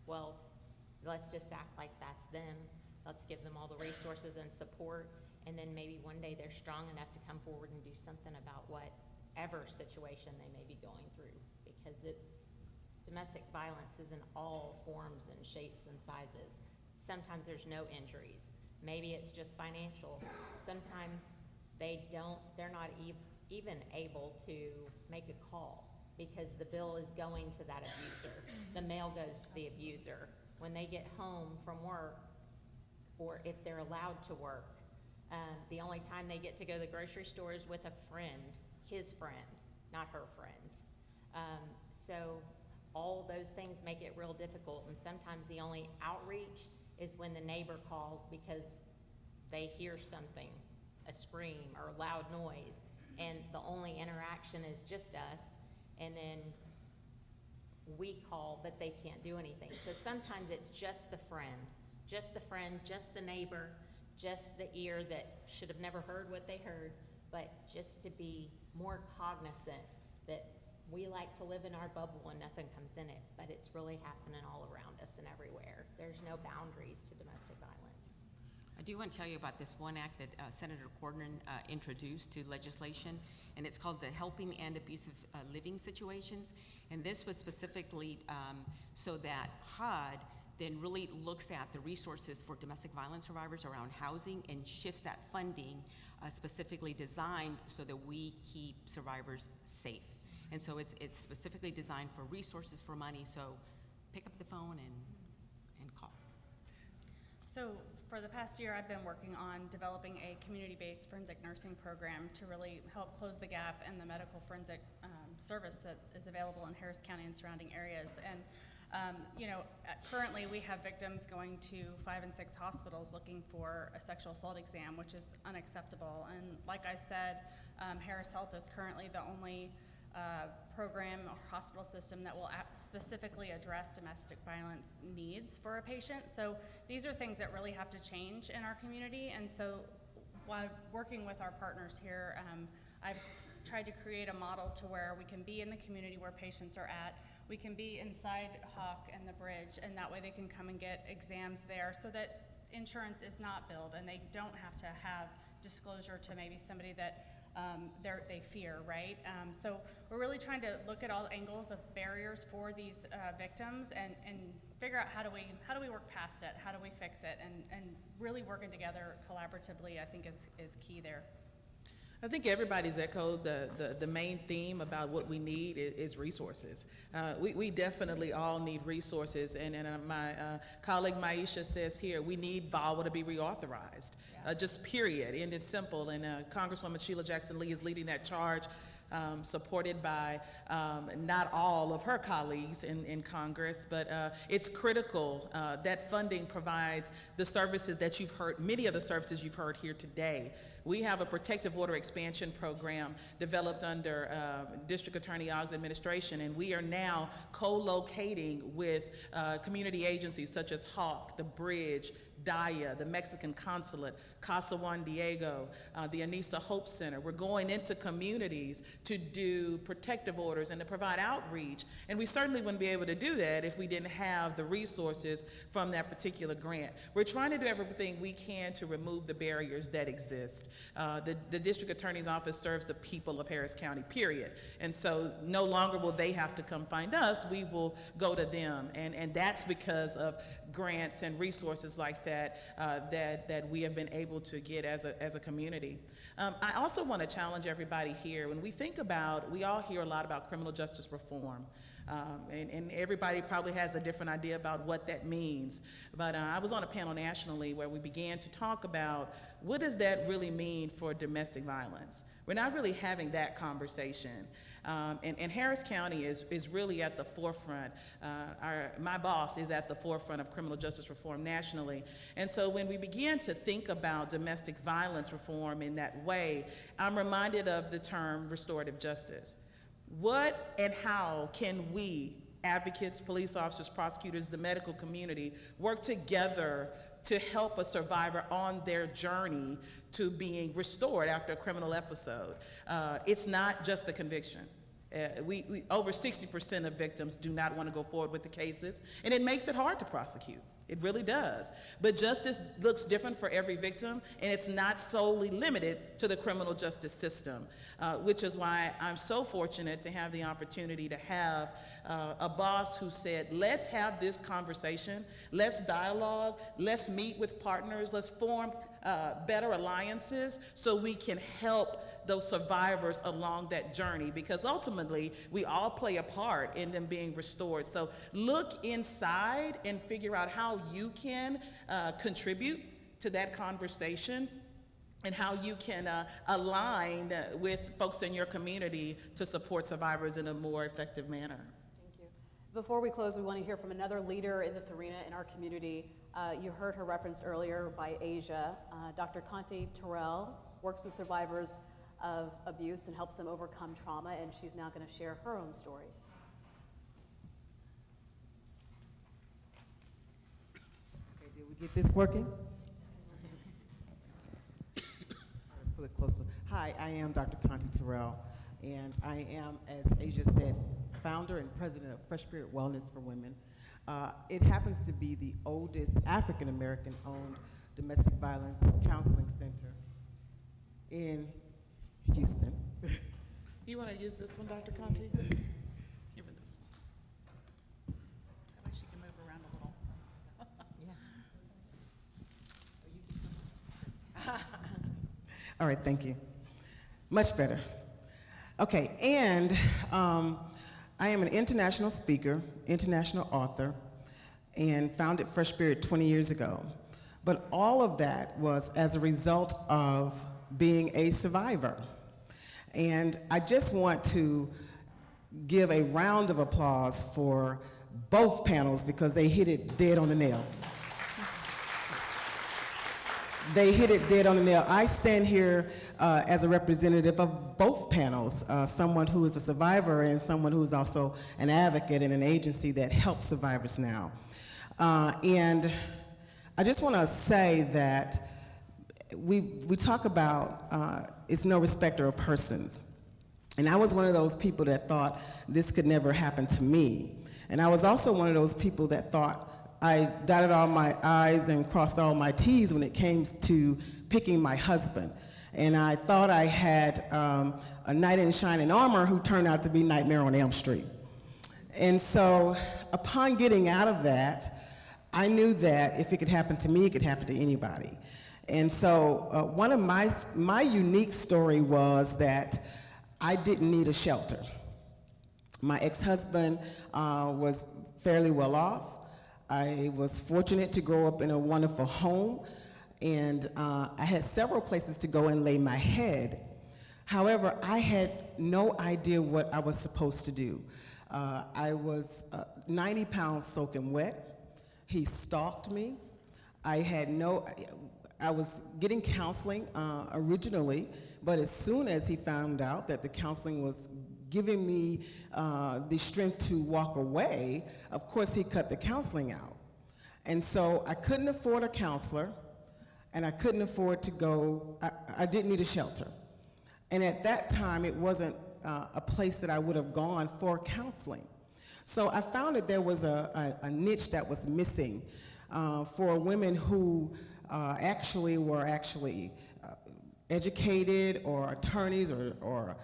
well, let's just act like that's them. Let's give them all the resources and support, and then maybe one day they're strong enough to come forward and do something about whatever situation they may be going through, because domestic violence is in all forms and shapes and sizes. Sometimes there's no injuries. Maybe it's just financial. Sometimes they're not even able to make a call because the bill is going to that abuser. The mail goes to the abuser. When they get home from work, or if they're allowed to work, the only time they get to go to the grocery store is with a friend, his friend, not her friend. So all those things make it real difficult, and sometimes the only outreach is when the neighbor calls because they hear something, a scream or a loud noise, and the only interaction is just us, and then we call, but they can't do anything. So sometimes it's just the friend, just the neighbor, just the ear that should have never heard what they heard, but just to be more cognizant that we like to live in our bubble and nothing comes in it, but it's really happening all around us and everywhere. There's no boundaries to domestic violence. I do want to tell you about this one act that Senator Corcoran introduced to legislation, and it's called the Helping and Abusive Living Situations. And this was specifically so that HUD then really looks at the resources for domestic violence survivors around housing and shifts that funding specifically designed so that we keep survivors safe. And so it's specifically designed for resources, for money, so pick up the phone and call. So for the past year, I've been working on developing a community-based forensic nursing program to really help close the gap in the medical forensic service that is available in Harris County and surrounding areas. And currently we have victims going to 5 and 6 hospitals looking for a sexual assault exam, which is unacceptable. And like I said, Harris Health is currently the only program or hospital system that will specifically address domestic violence needs for a patient. So these are things that really have to change in our community. And so while working with our partners here, I've tried to create a model to where we can be in the community where patients are at. We can be inside Hawk and the Bridge, and that way they can come and get exams there so that insurance is not billed and they don't have to have disclosure to maybe somebody that they fear, right? So we're really trying to look at all angles of barriers for these victims and figure out how do we work past it, how do we fix it, and really working together collaboratively, I think is key there. I think everybody's echoed the main theme about what we need is resources. We definitely all need resources, and my colleague Maisha says here, we need VAWA to be reauthorized, just period, end it simple, and Congresswoman Sheila Jackson-Lee is leading that charge, supported by not all of her colleagues in Congress, but it's critical. That funding provides the services that you've heard, many of the services you've heard here today. We have a protective order expansion program developed under District Attorney Ogg's administration, and we are now co-locating with community agencies such as HAWK, The Bridge, DAIA, the Mexican Consulate, Casa Juan Diego, the Anissa Hope Center. We're going into communities to do protective orders and to provide outreach, and we certainly wouldn't be able to do that if we didn't have the resources from that particular grant. We're trying to do everything we can to remove the barriers that exist. The District Attorney's Office serves the people of Harris County, period, and so no longer will they have to come find us, we will go to them, and that's because of grants and resources like that that we have been able to get as a community. I also want to challenge everybody here. When we think about, we all hear a lot about criminal justice reform, and everybody probably has a different idea about what that means. But I was on a panel nationally where we began to talk about what does that really mean for domestic violence. We're not really having that conversation. And Harris County is really at the forefront. My boss is at the forefront of criminal justice reform nationally. And so when we begin to think about domestic violence reform in that way, I'm reminded of the term restorative justice. What and how can we, advocates, police officers, prosecutors, the medical community, work together to help a survivor on their journey to being restored after a criminal episode? It's not just the conviction. Over 60% of victims do not want to go forward with the cases, and it makes it hard to prosecute. It really does. But justice looks different for every victim, and it's not solely limited to the criminal justice system, which is why I'm so fortunate to have the opportunity to have a boss who said, let's have this conversation, let's dialogue, let's meet with partners, let's form better alliances so we can help those survivors along that journey, because ultimately we all play a part in them being restored. So look inside and figure out how you can contribute to that conversation and how you can align with folks in your community to support survivors in a more effective manner. Thank you. Before we close, we want to hear from another leader in this arena in our community. You heard her referenced earlier by Asia. Dr. Conti Terrell works with survivors of abuse and helps them overcome trauma, and she's now going to share her own story. Okay, did we get this working? Pull it closer. Hi, I am Dr. Conti Terrell, and I am, as Asia said, founder and president of Fresh Spirit Wellness for Women. It happens to be the oldest African-American owned domestic violence counseling center in Houston. You want to use this one, Dr. Conti? Give her this one. That way she can move around a little. All right, thank you. Much better. Okay, and I am an international speaker, international author, and founded Fresh Spirit 20 years ago. But all of that was as a result of being a survivor. And I just want to give a round of applause for both panels because they hit it dead on the nail. They hit it dead on the nail. I stand here as a representative of both panels, someone who is a survivor and someone who is also an advocate in an agency that helps survivors now. And I just want to say that we talk about it's no respecter of persons. And I was one of those people that thought this could never happen to me. And I was also one of those people that thought I dotted all my I's and crossed all my T's when it came to picking my husband. And I thought I had a knight in shining armor who turned out to be Nightmare on Elm Street. And so upon getting out of that, I knew that if it could happen to me, it could happen to anybody. And so one of my unique story was that I didn't need a shelter. My ex-husband was fairly well off. I was fortunate to grow up in a wonderful home, and I had several places to go and lay my head. However, I had no idea what I was supposed to do. I was 90 pounds soaking wet. He stalked me. I was getting counseling originally, but as soon as he found out that the counseling was giving me the strength to walk away, of course he cut the counseling out. And so I couldn't afford a counselor, and I couldn't afford to go, I didn't need a shelter. And at that time, it wasn't a place that I would have gone for counseling. So I found that there was a niche that was missing for women who were educated, or attorneys, or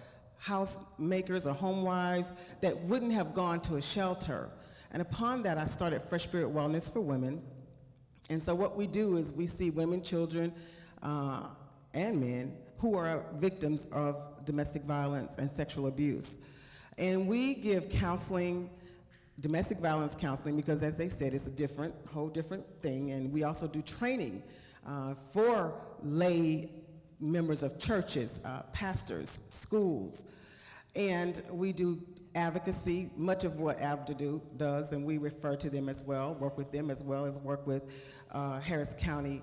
housemakers or home wives that wouldn't have gone to a shelter. And upon that, I started Fresh Spirit Wellness for Women. And so what we do is we see women, children, and men who are victims of domestic violence and sexual abuse. And we give counseling, domestic violence counseling, because as they said, it's a whole different thing. And we also do training for lay members of churches, pastors, schools. And we do advocacy, much of what AVDA does, and we refer to them as well, work with them as well as work with Harris County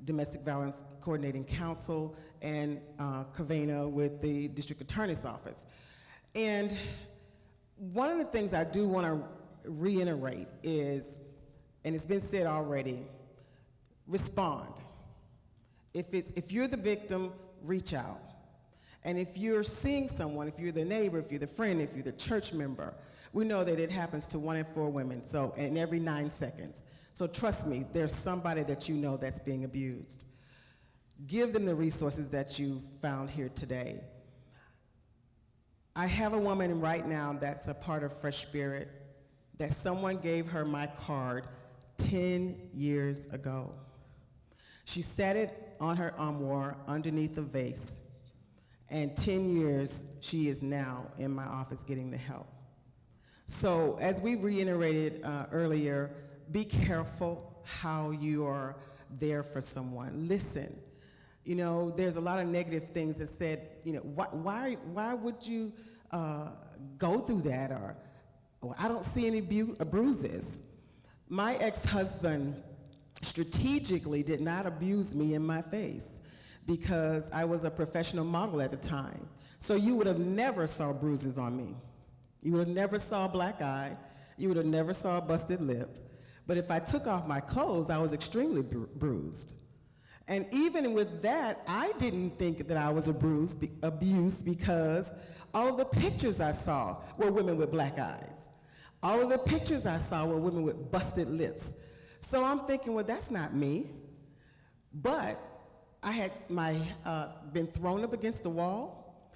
Domestic Violence Coordinating Council and Covina with the District Attorney's Office. And one of the things I do want to reiterate is, and it's been said already, respond. If you're the victim, reach out. And if you're seeing someone, if you're the neighbor, if you're the friend, if you're the church member, we know that it happens to 1 in 4 women, so in every 9 seconds. So trust me, there's somebody that you know that's being abused. Give them the resources that you found here today. I have a woman right now that's a part of Fresh Spirit that someone gave her my card 10 years ago. She set it on her armoire underneath a vase. And 10 years, she is now in my office getting the help. So as we reiterated earlier, be careful how you are there for someone. Listen. You know, there's a lot of negative things that said, you know, why would you go through that? Or I don't see any bruises. My ex-husband strategically did not abuse me in my face because I was a professional model at the time. So you would have never saw bruises on me. You would have never saw a black eye. You would have never saw a busted lip. But if I took off my clothes, I was extremely bruised. And even with that, I didn't think that I was abused because all of the pictures I saw were women with black eyes. All of the pictures I saw were women with busted lips. So I'm thinking, well, that's not me. But I had been thrown up against the wall,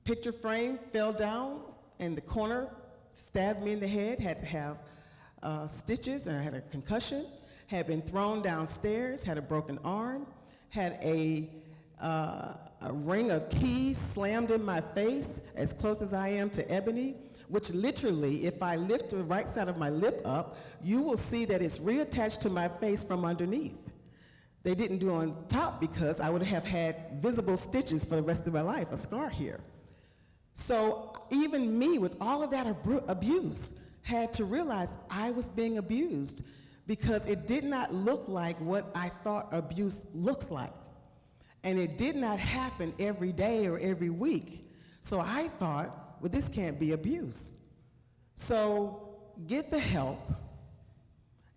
picture frame fell down, and the corner stabbed me in the head, had to have stitches, and I had a concussion, had been thrown downstairs, had a broken arm, had a ring of keys slammed in my face, as close as I am to ebony, which literally, if I lift the right side of my lip up, you will see that it's reattached to my face from underneath. They didn't do on top because I would have had visible stitches for the rest of my life, a scar here. So even me, with all of that abuse, had to realize I was being abused because it did not look like what I thought abuse looks like. And it did not happen every day or every week. So I thought, well, this can't be abuse. So get the help.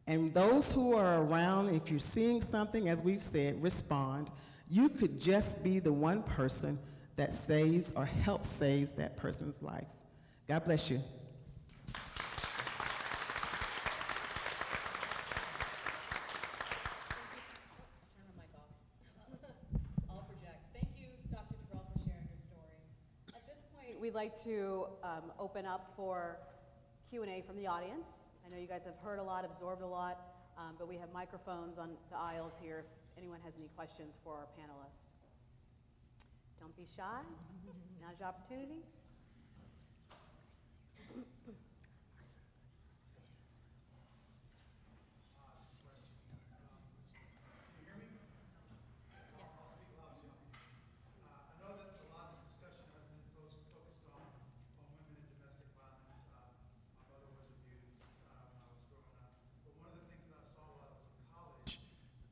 And those who are around, if you're seeing something, as we've said, respond. You could just be the one person that saves or helps save that person's life. God bless you. Turn my mic off. I'll project. Thank we'd like to open up for Q&A from the audience. I know you guys have heard a lot, absorbed a lot, but we have microphones on the aisles here if anyone has any questions for our panelists. Don't be shy. Now's your opportunity.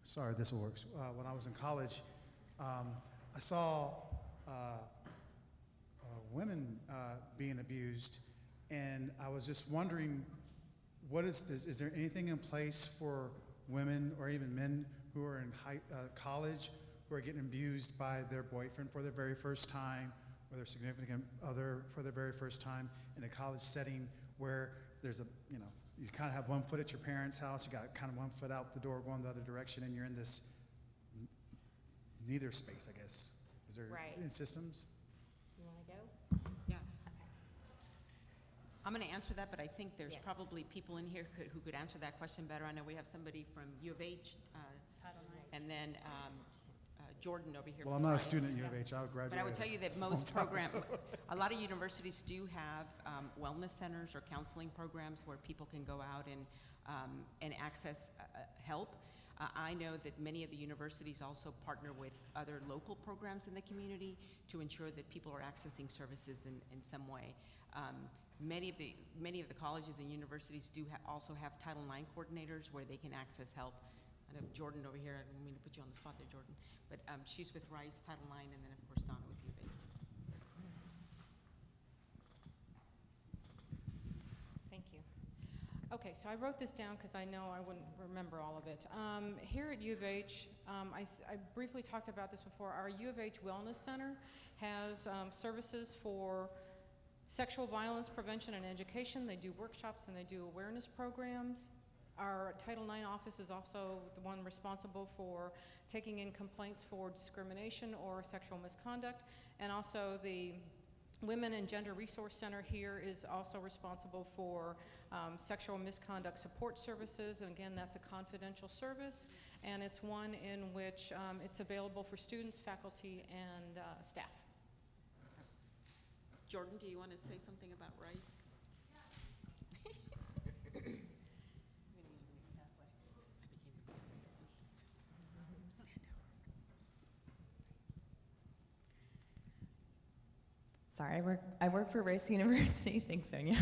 Sorry, this works. When I was in college, I saw women being abused, and I was just wondering, what is this? Is there anything in place for women or even men who are in college who are getting abused by their boyfriend for the very first time, or their significant other for the very first time in a college setting where there's a, you kind of have one foot at your parents' house, you got kind of one foot out the door going the other direction, and you're in this neither space, I guess. Is there in systems? You want to go? Yeah. I'm going to answer that, but I think there's probably people in here who could answer that question better. I know we have somebody from U of H, and then Jordan over here. Well, I'm not a student at U of H. I'll graduate. But I would tell you that most a lot of universities do have wellness centers or counseling programs where people can go out and access help. I know that many of the universities also partner with other local programs in the community to ensure that people are accessing services in some way. Many of the colleges and universities do also have Title IX coordinators where they can access help. I know Jordan over here, I don't mean to put you on the spot there, Jordan, but she's with Rice, Title IX, and then of course Donna with U of H. Thank you. Okay, so I wrote this down because I know I wouldn't remember all of it. Here at U of H, I briefly talked about this before. Our U of H Wellness Center has services for sexual violence prevention and education. They do workshops and they do awareness programs. Our Title IX office is also the one responsible for taking in complaints for discrimination or sexual misconduct, and also the Women and Gender Resource Center here is also responsible for sexual misconduct support services, and again, that's a confidential service, and it's one in which it's available for students, faculty, and staff. Jordan, do you want to say something about Rice? Sorry, I work for Rice University. Thanks, Sonia.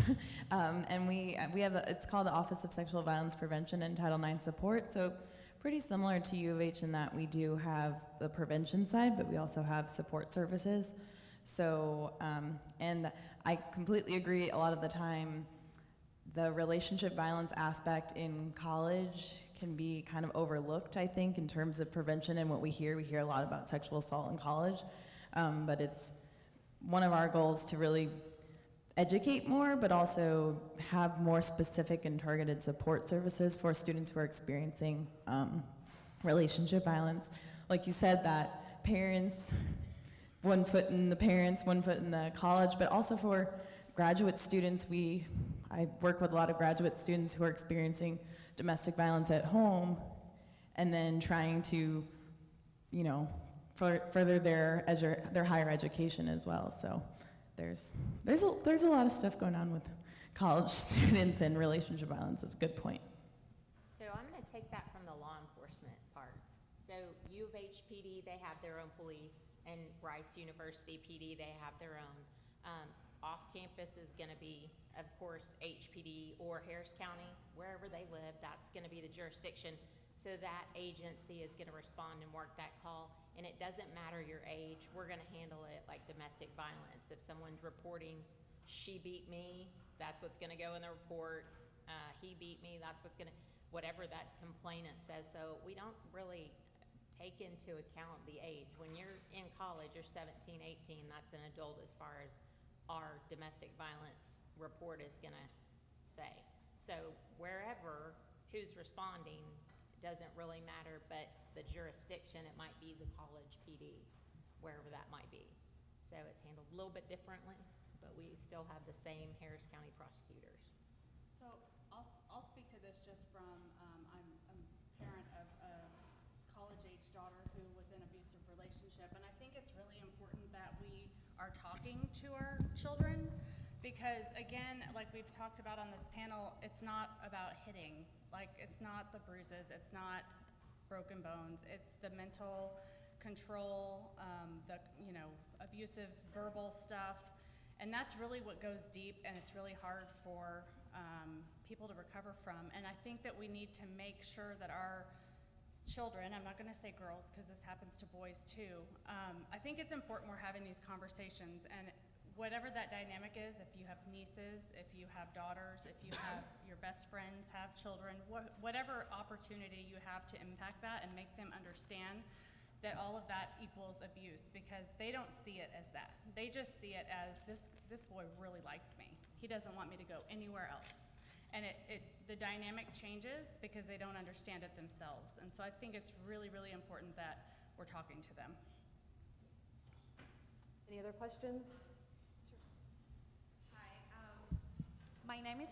And we have it's called the Office of Sexual Violence Prevention and Title IX Support. So pretty similar to U of H in that we do have the prevention side, but we also have support services. So, and I completely agree. A lot of the time, the relationship violence aspect in college can be kind of overlooked, I think, in terms of prevention and what we hear. We hear a lot about sexual assault in college, but it's one of our goals to really educate more, but also have more specific and targeted support services for students who are experiencing relationship violence. Like you said, that parents, one foot in the parents, one foot in the college, but also for graduate students. I work with a lot of graduate students who are experiencing domestic violence at home and then trying to, further their higher education as well. So there's a lot of stuff going on with college students and relationship violence. That's a good point. So I'm going to take that from the law enforcement part. So U of H PD, they have their own police, and Rice University PD, they have their own. Off-campus is going to be, of course, HPD or Harris County, wherever they live, that's going to be the jurisdiction. So that agency is going to respond and work that call. And it doesn't matter your age, we're going to handle it like domestic violence. If someone's reporting, she beat me, that's what's going to go in the report. He beat me, that's what's going to, whatever that complainant says. So we don't really take into account the age. When you're in college, you're 17, 18, that's an adult as far as our domestic violence report is going to say. So wherever, who's responding, doesn't really matter, but the jurisdiction, it might be the college PD, wherever that might be. So it's handled a little bit differently, but we still have the same Harris County prosecutors. So I'll speak to this just from, I'm a parent of a college-age daughter who was in an abusive relationship, and I think it's really important that we are talking to our children because, again, like we've talked about on this panel, it's not about hitting. Like, it's not the bruises, it's not broken bones, it's the mental control, the, abusive verbal stuff, and that's really what goes deep, and it's really hard for people to recover from. And I think that we need to make sure that our children, I'm not going to say girls because this happens to boys too, I think it's important we're having these conversations, and whatever that dynamic is, if you have nieces, if you have daughters, if you have your best friends have children, whatever opportunity you have to impact that and make them understand that all of that equals abuse, because they don't see it as that. They just see it as this boy really likes me. He doesn't want me to go anywhere else. And the dynamic changes because they don't understand it themselves. And so I think it's really, really important that we're talking to them. Any other questions? Hi, my name is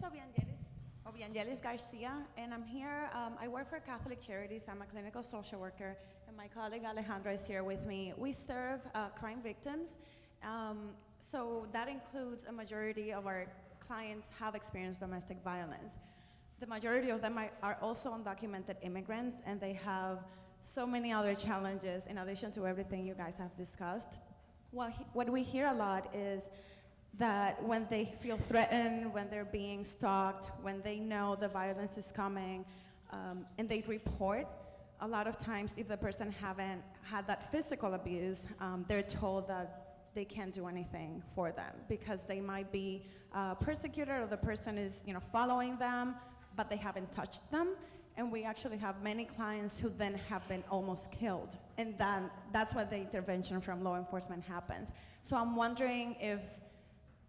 Obiangelis Garcia, and I'm here. I work for Catholic Charities. I'm a clinical social worker, and my colleague Alejandra is here with me. We serve crime victims, so that includes a majority of our clients have experienced domestic violence. The majority of them are also undocumented immigrants, and they have so many other challenges in addition to everything you guys have discussed. What we hear a lot is that when they feel threatened, when they're being stalked, when they know the violence is coming, and they report, a lot of times if the person haven't had that physical abuse, they're told that they can't do anything for them because they might be persecuted or the person is following them, but they haven't touched them. And we actually have many clients who then have been almost killed. And that's when the intervention from law enforcement happens. So I'm wondering if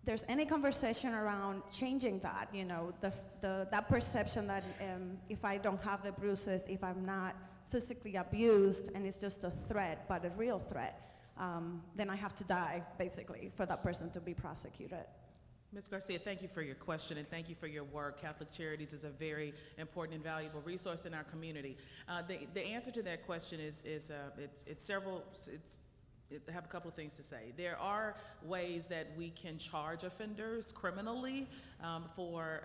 there's any conversation around changing that, that perception that if I don't have the bruises, if I'm not physically abused and it's just a threat, but a real threat, then I have to die, basically, for that person to be prosecuted. Ms. Garcia, thank you for your question and thank you for your work. Catholic Charities is a very important and valuable resource in our community. The answer to that question is I have a couple of things to say. There are ways that we can charge offenders criminally for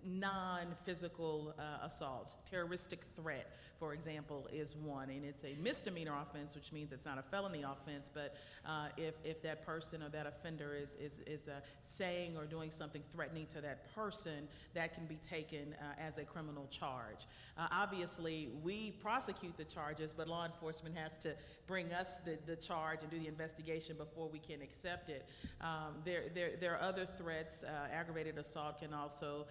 non-physical assaults. Terroristic threat, for example, is one, and it's a misdemeanor offense, which means it's not a felony offense, but if that person or that offender is saying or doing something threatening to that person, that can be taken as a criminal charge. Obviously, we prosecute the charges, but law enforcement has to bring us the charge and do the investigation before we can accept it. There are other threats. Aggravated assault can also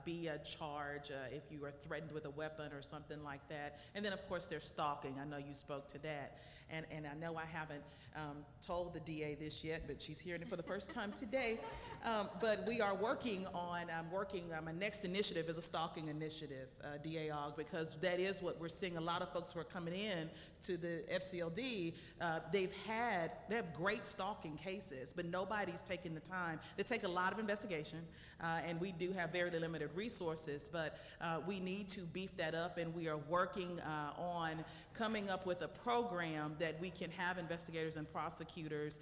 be a charge if you are threatened with a weapon or something like that. And then, of course, there's stalking. I know you spoke to that. And I know I haven't told the DA this yet, but she's hearing it for the first time today. But we are working on, my next initiative is a stalking initiative, DA Og, because that is what we're seeing. A lot of folks who are coming in to the FCLD, they have great stalking cases, but nobody's taking the time. They take a lot of investigation, and we do have very limited resources, but we need to beef that up, and we are working on coming up with a program that we can have investigators and prosecutors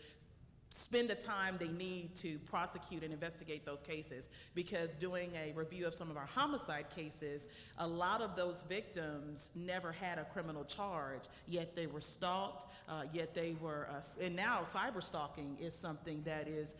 spend the time they need to prosecute and investigate those cases. Because doing a review of some of our homicide cases, a lot of those victims never had a criminal charge, yet they were stalked, yet they were, and now cyber stalking is something that is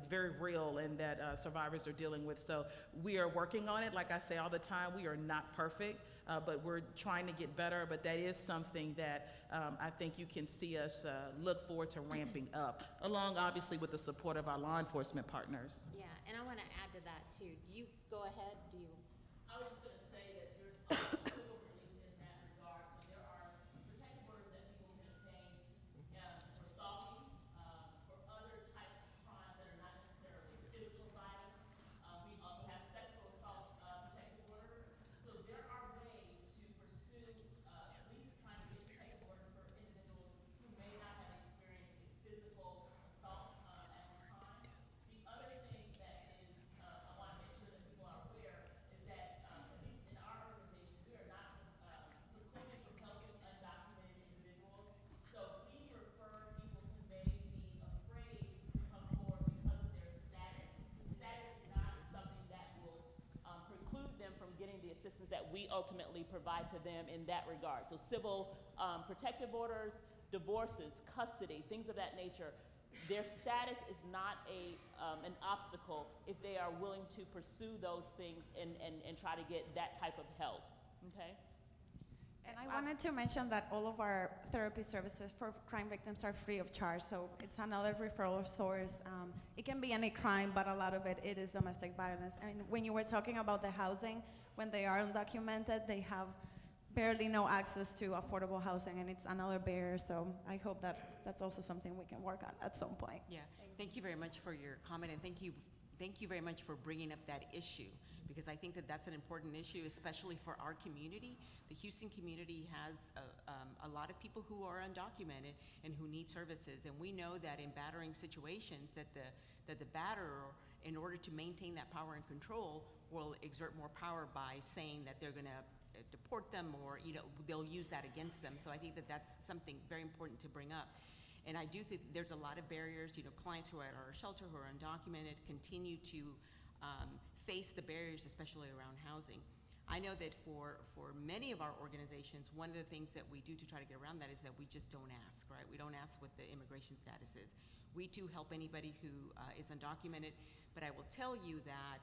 very real and that survivors are dealing with. So we are working on it. Like I say all the time, we are not perfect, but we're trying to get better. But that is something that I think you can see us look forward to ramping up, along obviously with the support of our law enforcement partners. Yeah, and I want to add to that too. You go ahead. Do you? I was just going to say that there's also civil relief in that regard. So there are protective orders that people can obtain for stalking, for other types of crimes that are not necessarily physical violence. We also have sexual assault protective orders. So there are ways to pursue at least trying to get protective orders for individuals who may not have experienced a physical assault we ultimately provide to them in that regard. So civil protective orders, divorces, custody, things of that nature. Their status is not an obstacle if they are willing to pursue those things and try to get that type of help, okay? And I wanted to mention that all of our therapy services for crime victims are free of charge, so it's another referral source. It can be any crime, but a lot of it is domestic violence. And when you were talking about the housing, when they are undocumented, they have barely no access to affordable housing, and it's another barrier, so I hope that that's also something we can work on at some point. Yeah, thank you very much for your comment, and thank you very much for bringing up that issue, because I think that that's an important issue, especially for our community. The Houston community has a lot of people who are undocumented and who need services, and we know that in battering situations that the batterer, in order to maintain that power and control, will exert more power by saying that they're gonna deport them, or they'll use that against them. So I think that that's something very important to bring up. And I do think there's a lot of barriers. Clients who are at our shelter who are undocumented continue to face the barriers, especially around housing. I know that for many of our organizations, one of the things that we do to try to get around that is that we just don't ask, right? We don't ask what the immigration status is. We too help anybody who is undocumented, but I will tell you that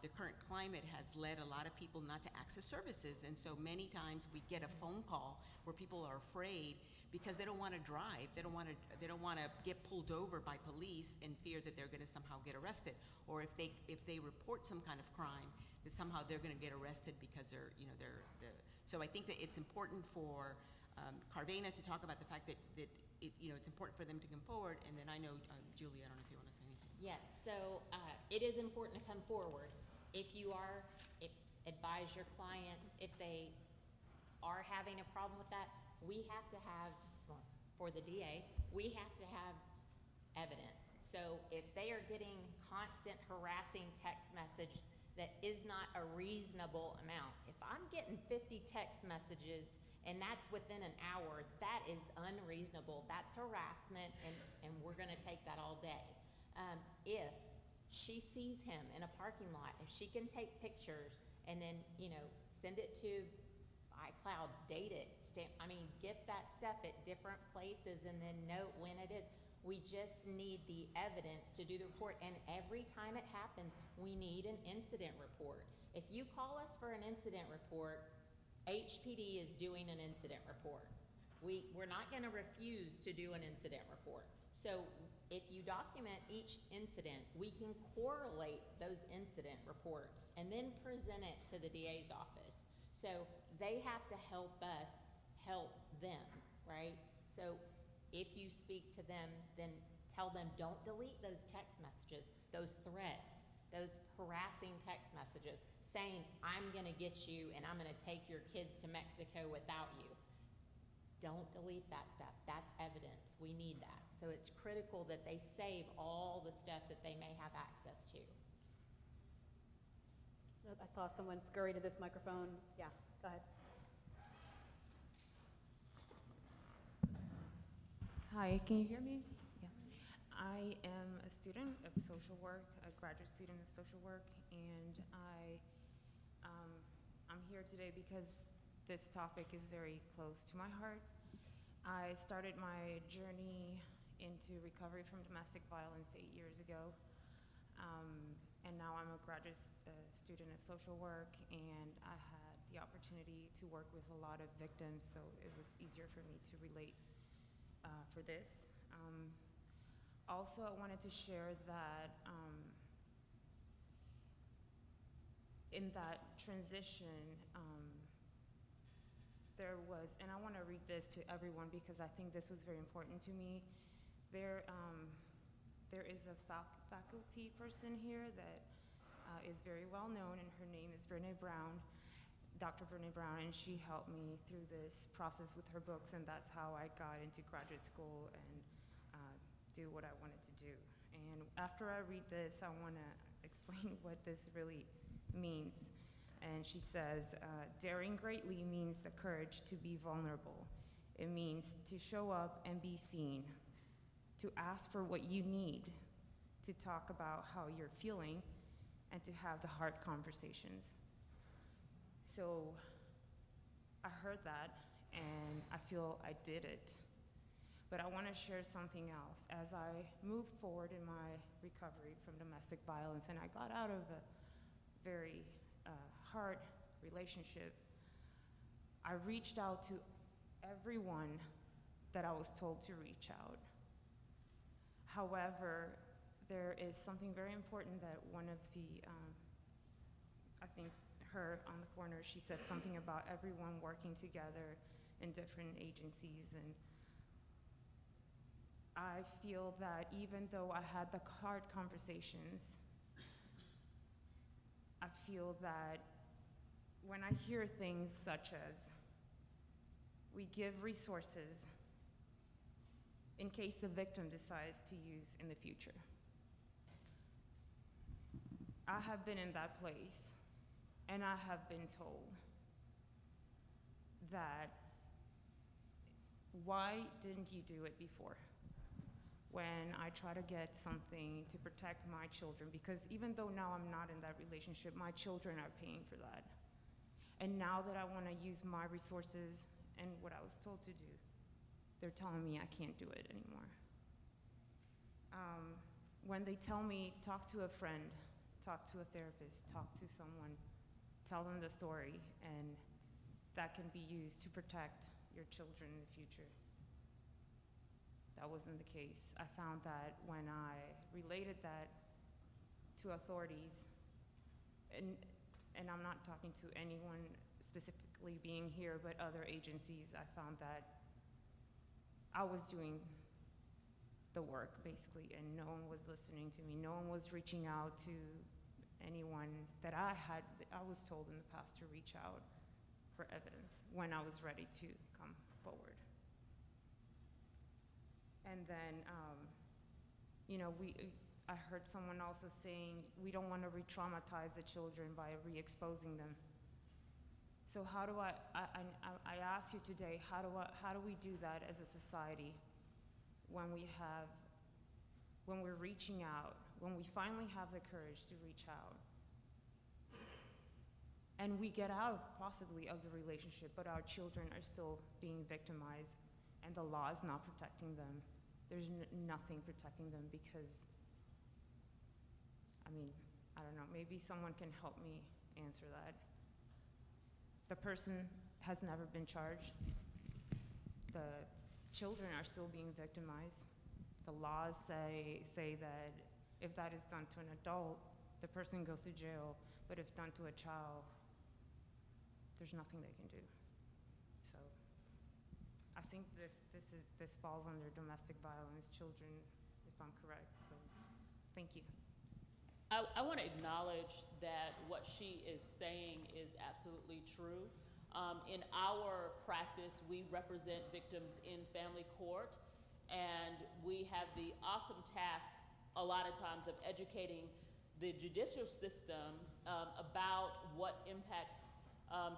the current climate has led a lot of people not to access services, and so many times we get a phone call where people are afraid because they don't want to drive, they don't want to get pulled over by police in fear that they're going to somehow get arrested, or if they report some kind of crime, that somehow they're going to get arrested because they're. So I think that it's important for Carvana to talk about the fact that it's important for them to come forward, and then I know Julie, I don't know if you want to say anything. Yes, so it is important to come forward. If advise your clients, if they are having a problem with that, we have to have, for the DA, we have to have evidence. So if they are getting constant harassing text message that is not a reasonable amount, if I'm getting 50 text messages and that's within an hour, that is unreasonable. That's harassment, and we're gonna take that all day. If she sees him in a parking lot, if she can take pictures and then, send it to iCloud, date it, get that stuff at different places and then note when it is. We just need the evidence to do the report, and every time it happens, we need an incident report. If you call us for an incident report, HPD is doing an incident report. We're not gonna refuse to do an incident report. So if you document each incident, we can correlate those incident reports and then present it to the DA's office. So they have to help us help them, right? So if you speak to them, then tell them don't delete those text messages, those threats, those harassing text messages saying, I'm gonna get you and I'm gonna take your kids to Mexico without you. Don't delete that stuff. That's evidence. We need that. So it's critical that they save all the stuff that they may have access to. I saw someone scurry to this microphone. Yeah, go ahead. Hi, can you hear me? Yeah. I am a student of social work, a graduate student of social work, and I'm here today because this topic is very close to my heart. I started my journey into recovery from domestic violence 8 years ago, and now I'm a graduate student of social work, and I had the opportunity to work with a lot of victims, so it was easier for me to relate for this. Also, I wanted to share that in that transition, there was, and I want to read this to everyone because I think this was very important to me. There is a faculty person here that is very well known, and her name is Brene Brown, Dr. Brene Brown, and she helped me through this process with her books, and that's how I got into graduate school and do what I wanted to do. And after I read this, I want to explain what this really means. And she says, daring greatly means the courage to be vulnerable. It means to show up and be seen, to ask for what you need, to talk about how you're feeling, and to have the hard conversations. So I heard that, and I feel I did it. But I want to share something else. As I moved forward in my recovery from domestic violence, and I got out of a very hard relationship, I reached out to everyone that I was told to reach out. However, there is something very important that one of the, I think her on the corner, she said something about everyone working together in different agencies, and I feel that even though I had the hard conversations, I feel that when I hear things such as, we give resources in case the victim decides to use in the future. I have been in that place, and I have been told that, why didn't you do it before? When I try to get something to protect my children, because even though now I'm not in that relationship, my children are paying for that. And now that I want to use my resources and what I was told to do, they're telling me I can't do it anymore. When they tell me, talk to a friend, talk to a therapist, talk to someone, tell them the story, and that can be used to protect your children in the future. That wasn't the case. I found that when I related that to authorities, and I'm not talking to anyone specifically being here, but other agencies, I found that I was doing the work, basically, and no one was listening to me. No one was reaching out to anyone that I was told in the past to reach out for evidence when I was ready to come forward. And then, I heard someone also saying, we don't want to re-traumatize the children by re-exposing them. So how do I ask you today, how do we do that as a society when we're reaching out, when we finally have the courage to reach out, and we get out possibly of the relationship, but our children are still being victimized and the law is not protecting them. There's nothing protecting them because, I don't know, maybe someone can help me answer that. The person has never been charged. The children are still being victimized. The laws say that if that is done to an adult, the person goes to jail, but if done to a child, there's nothing they can do. So I think this falls under domestic violence, children, if I'm correct, so thank you. I want to acknowledge that what she is saying is absolutely true. In our practice, we represent victims in family court, and we have the awesome task a lot of times of educating the judicial system about what impacts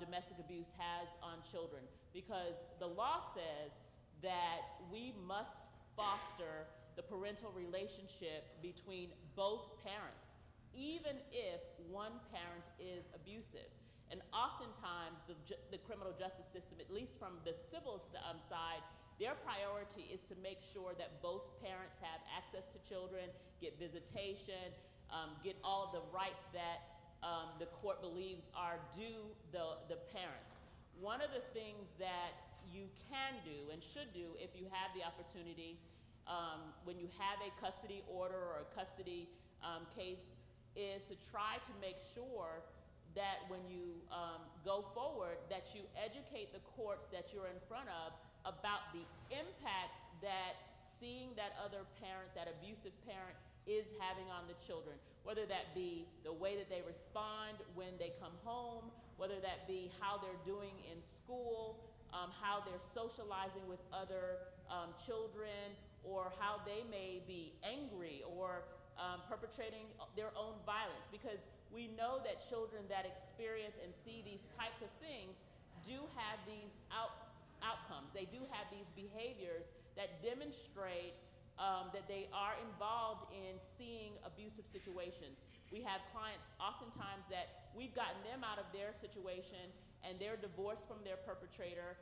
domestic abuse has on children, because the law says that we must foster the parental relationship between both parents, even if one parent is abusive. And oftentimes the criminal justice system, at least from the civil side, their priority is to make sure that both parents have access to children, get visitation, get all of the rights that the court believes are due the parents. One of the things that you can do and should do if you have the opportunity, when you have a custody order or a custody case, is to try to make sure that when you go forward, that you educate the courts that you're in front of about the impact that seeing that other parent, that abusive parent, is having on the children, whether that be the way that they respond when they come home, whether that be how they're doing in school, how they're socializing with other children, or how they may be angry or perpetrating their own violence. Because we know that children that experience and see these types of things do have these outcomes. They do have these behaviors that demonstrate that they are involved in seeing abusive situations. We have clients oftentimes that we've gotten them out of their situation and they're divorced from their perpetrator.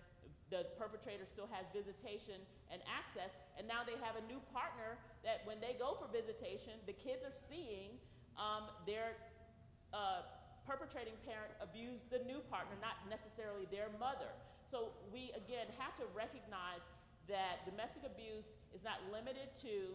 The perpetrator still has visitation and access, and now they have a new partner that when they go for visitation, the kids are seeing their perpetrating parent abuse the new partner, not necessarily their mother. So we, again, have to recognize that domestic abuse is not limited to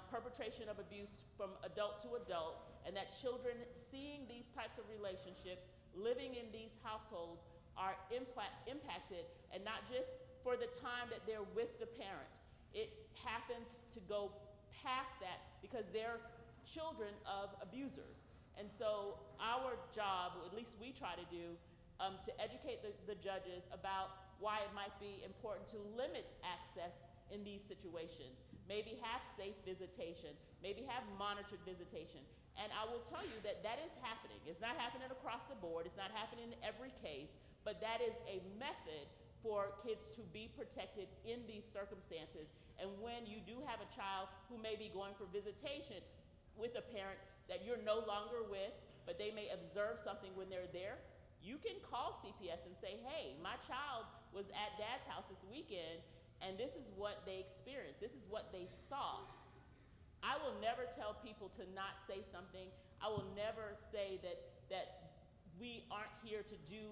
perpetration of abuse from adult to adult, and that children seeing these types of relationships, living in these households, are impacted, and not just for the time that they're with the parent. It happens to go past that because they're children of abusers. And so our job, or at least we try to do, to educate the judges about why it might be important to limit access in these situations. Maybe have safe visitation, maybe have monitored visitation. And I will tell you that that is happening. It's not happening across the board, it's not happening in every case, but that is a method for kids to be protected in these circumstances. And when you do have a child who may be going for visitation with a parent that you're no longer with, but they may observe something when they're there, you can call CPS and say, hey, my child was at dad's house this weekend, and this is what they experienced, this is what they saw. I will never tell people to not say something. I will never say that we aren't here to do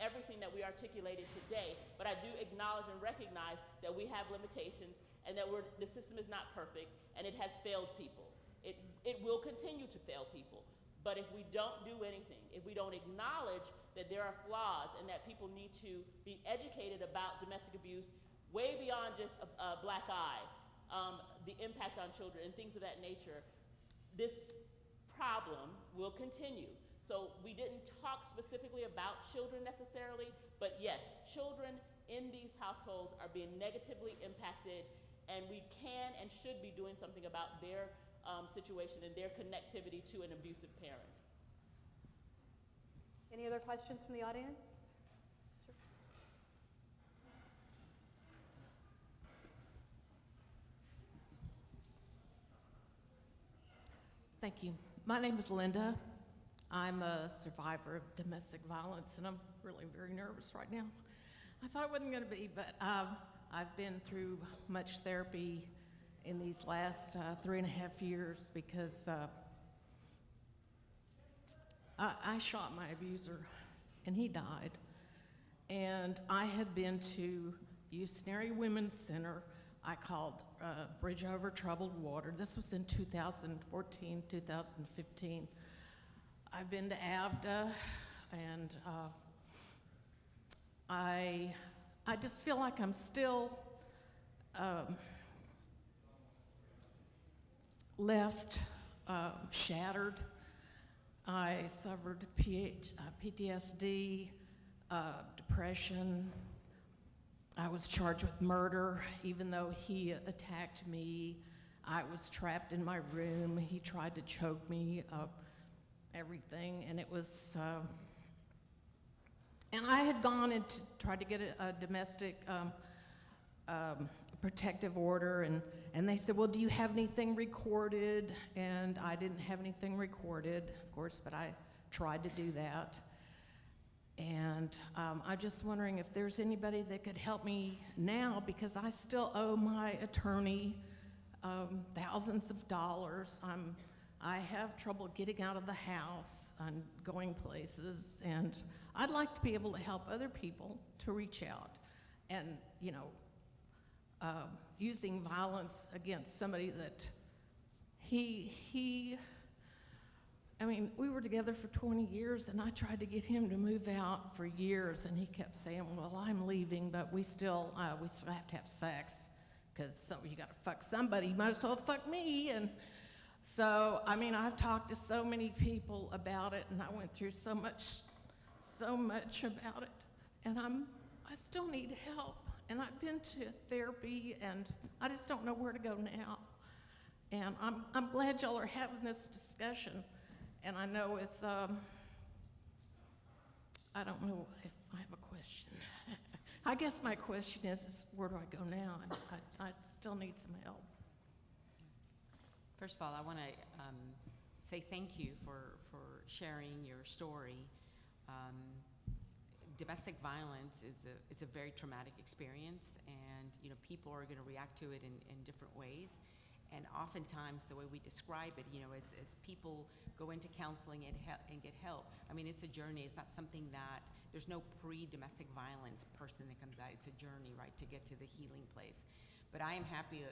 everything that we articulated today, but I do acknowledge and recognize that we have limitations and that the system is not perfect and it has failed people. It will continue to fail people. But if we don't do anything, if we don't acknowledge that there are flaws and that people need to be educated about domestic abuse way beyond just a black eye, the impact on children and things of that nature, this problem will continue. So we didn't talk specifically about children necessarily, but yes, children in these households are being negatively impacted, and we can and should be doing something about their situation and their connectivity to an abusive parent. Any other questions from the audience? Sure. Thank you. My name is Linda. I'm a survivor of domestic violence, and I'm really very nervous right now. I thought it wasn't going to be, but I've been through much therapy in these last 3.5 years because I shot my abuser, and he died. And I had been to Houston Area Women's Center. I called Bridge Over Troubled Water. This was in 2014, 2015. I've been to AVDA, and I just feel like I'm still left shattered. I suffered PTSD, depression. I was charged with murder, even though he attacked me. I was trapped in my room. He tried to choke me, everything, and it was, and I had gone and tried to get a domestic protective order, and they said, well, do you have anything recorded? And I didn't have anything recorded, of course, but I tried to do that. And I'm just wondering if there's anybody that could help me now, because I still owe my attorney thousands of dollars. I have trouble getting out of the house and going places, and I'd like to be able to help other people to reach out. And, you know, using violence against somebody that I mean, we were together for 20 years, and I tried to get him to move out for years, and he kept saying, well, I'm leaving, but we still have to have sex, because you gotta fuck somebody, you might as well fuck me. And so, I mean, I've talked to so many people about it, and I went through so much about it, and I still need help. And I've been to therapy, and I just don't know where to go now. And I'm glad y'all are having this discussion. And I know I don't know if I have a question. I guess my question is where do I go now? And I still need some help. First of all, I want to say thank you for sharing your story. Domestic violence is a very traumatic experience, and people are going to react to it in different ways. And oftentimes, the way we describe it, as people go into counseling and get help, I mean, it's a journey. It's not something that, there's no pre-domestic violence person that comes out. It's a journey, right, to get to the healing place. But I am happy,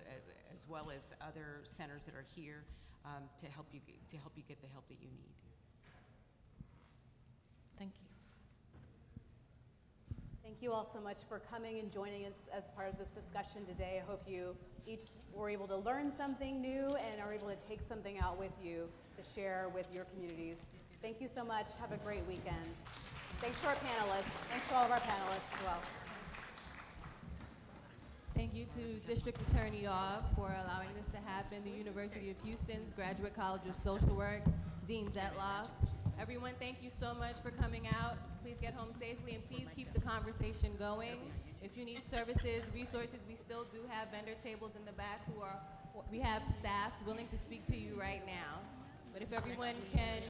as well as other centers that are here, to help you get the help that you need. Thank you. Thank you all so much for coming and joining us as part of this discussion today. I hope you each were able to learn something new and are able to take something out with you to share with your communities. Thank you so much. Have a great weekend. Thanks to our panelists. Thanks to all of our panelists as well. Thank you to District Attorney Ogg for allowing this to happen, the University of Houston's Graduate College of Social Work, Dean Zetloff. Everyone, thank you so much for coming out. Please get home safely, and please keep the conversation going. If you need services, resources, we still do have vendor tables in the back we have staff willing to speak to you right now. But if everyone can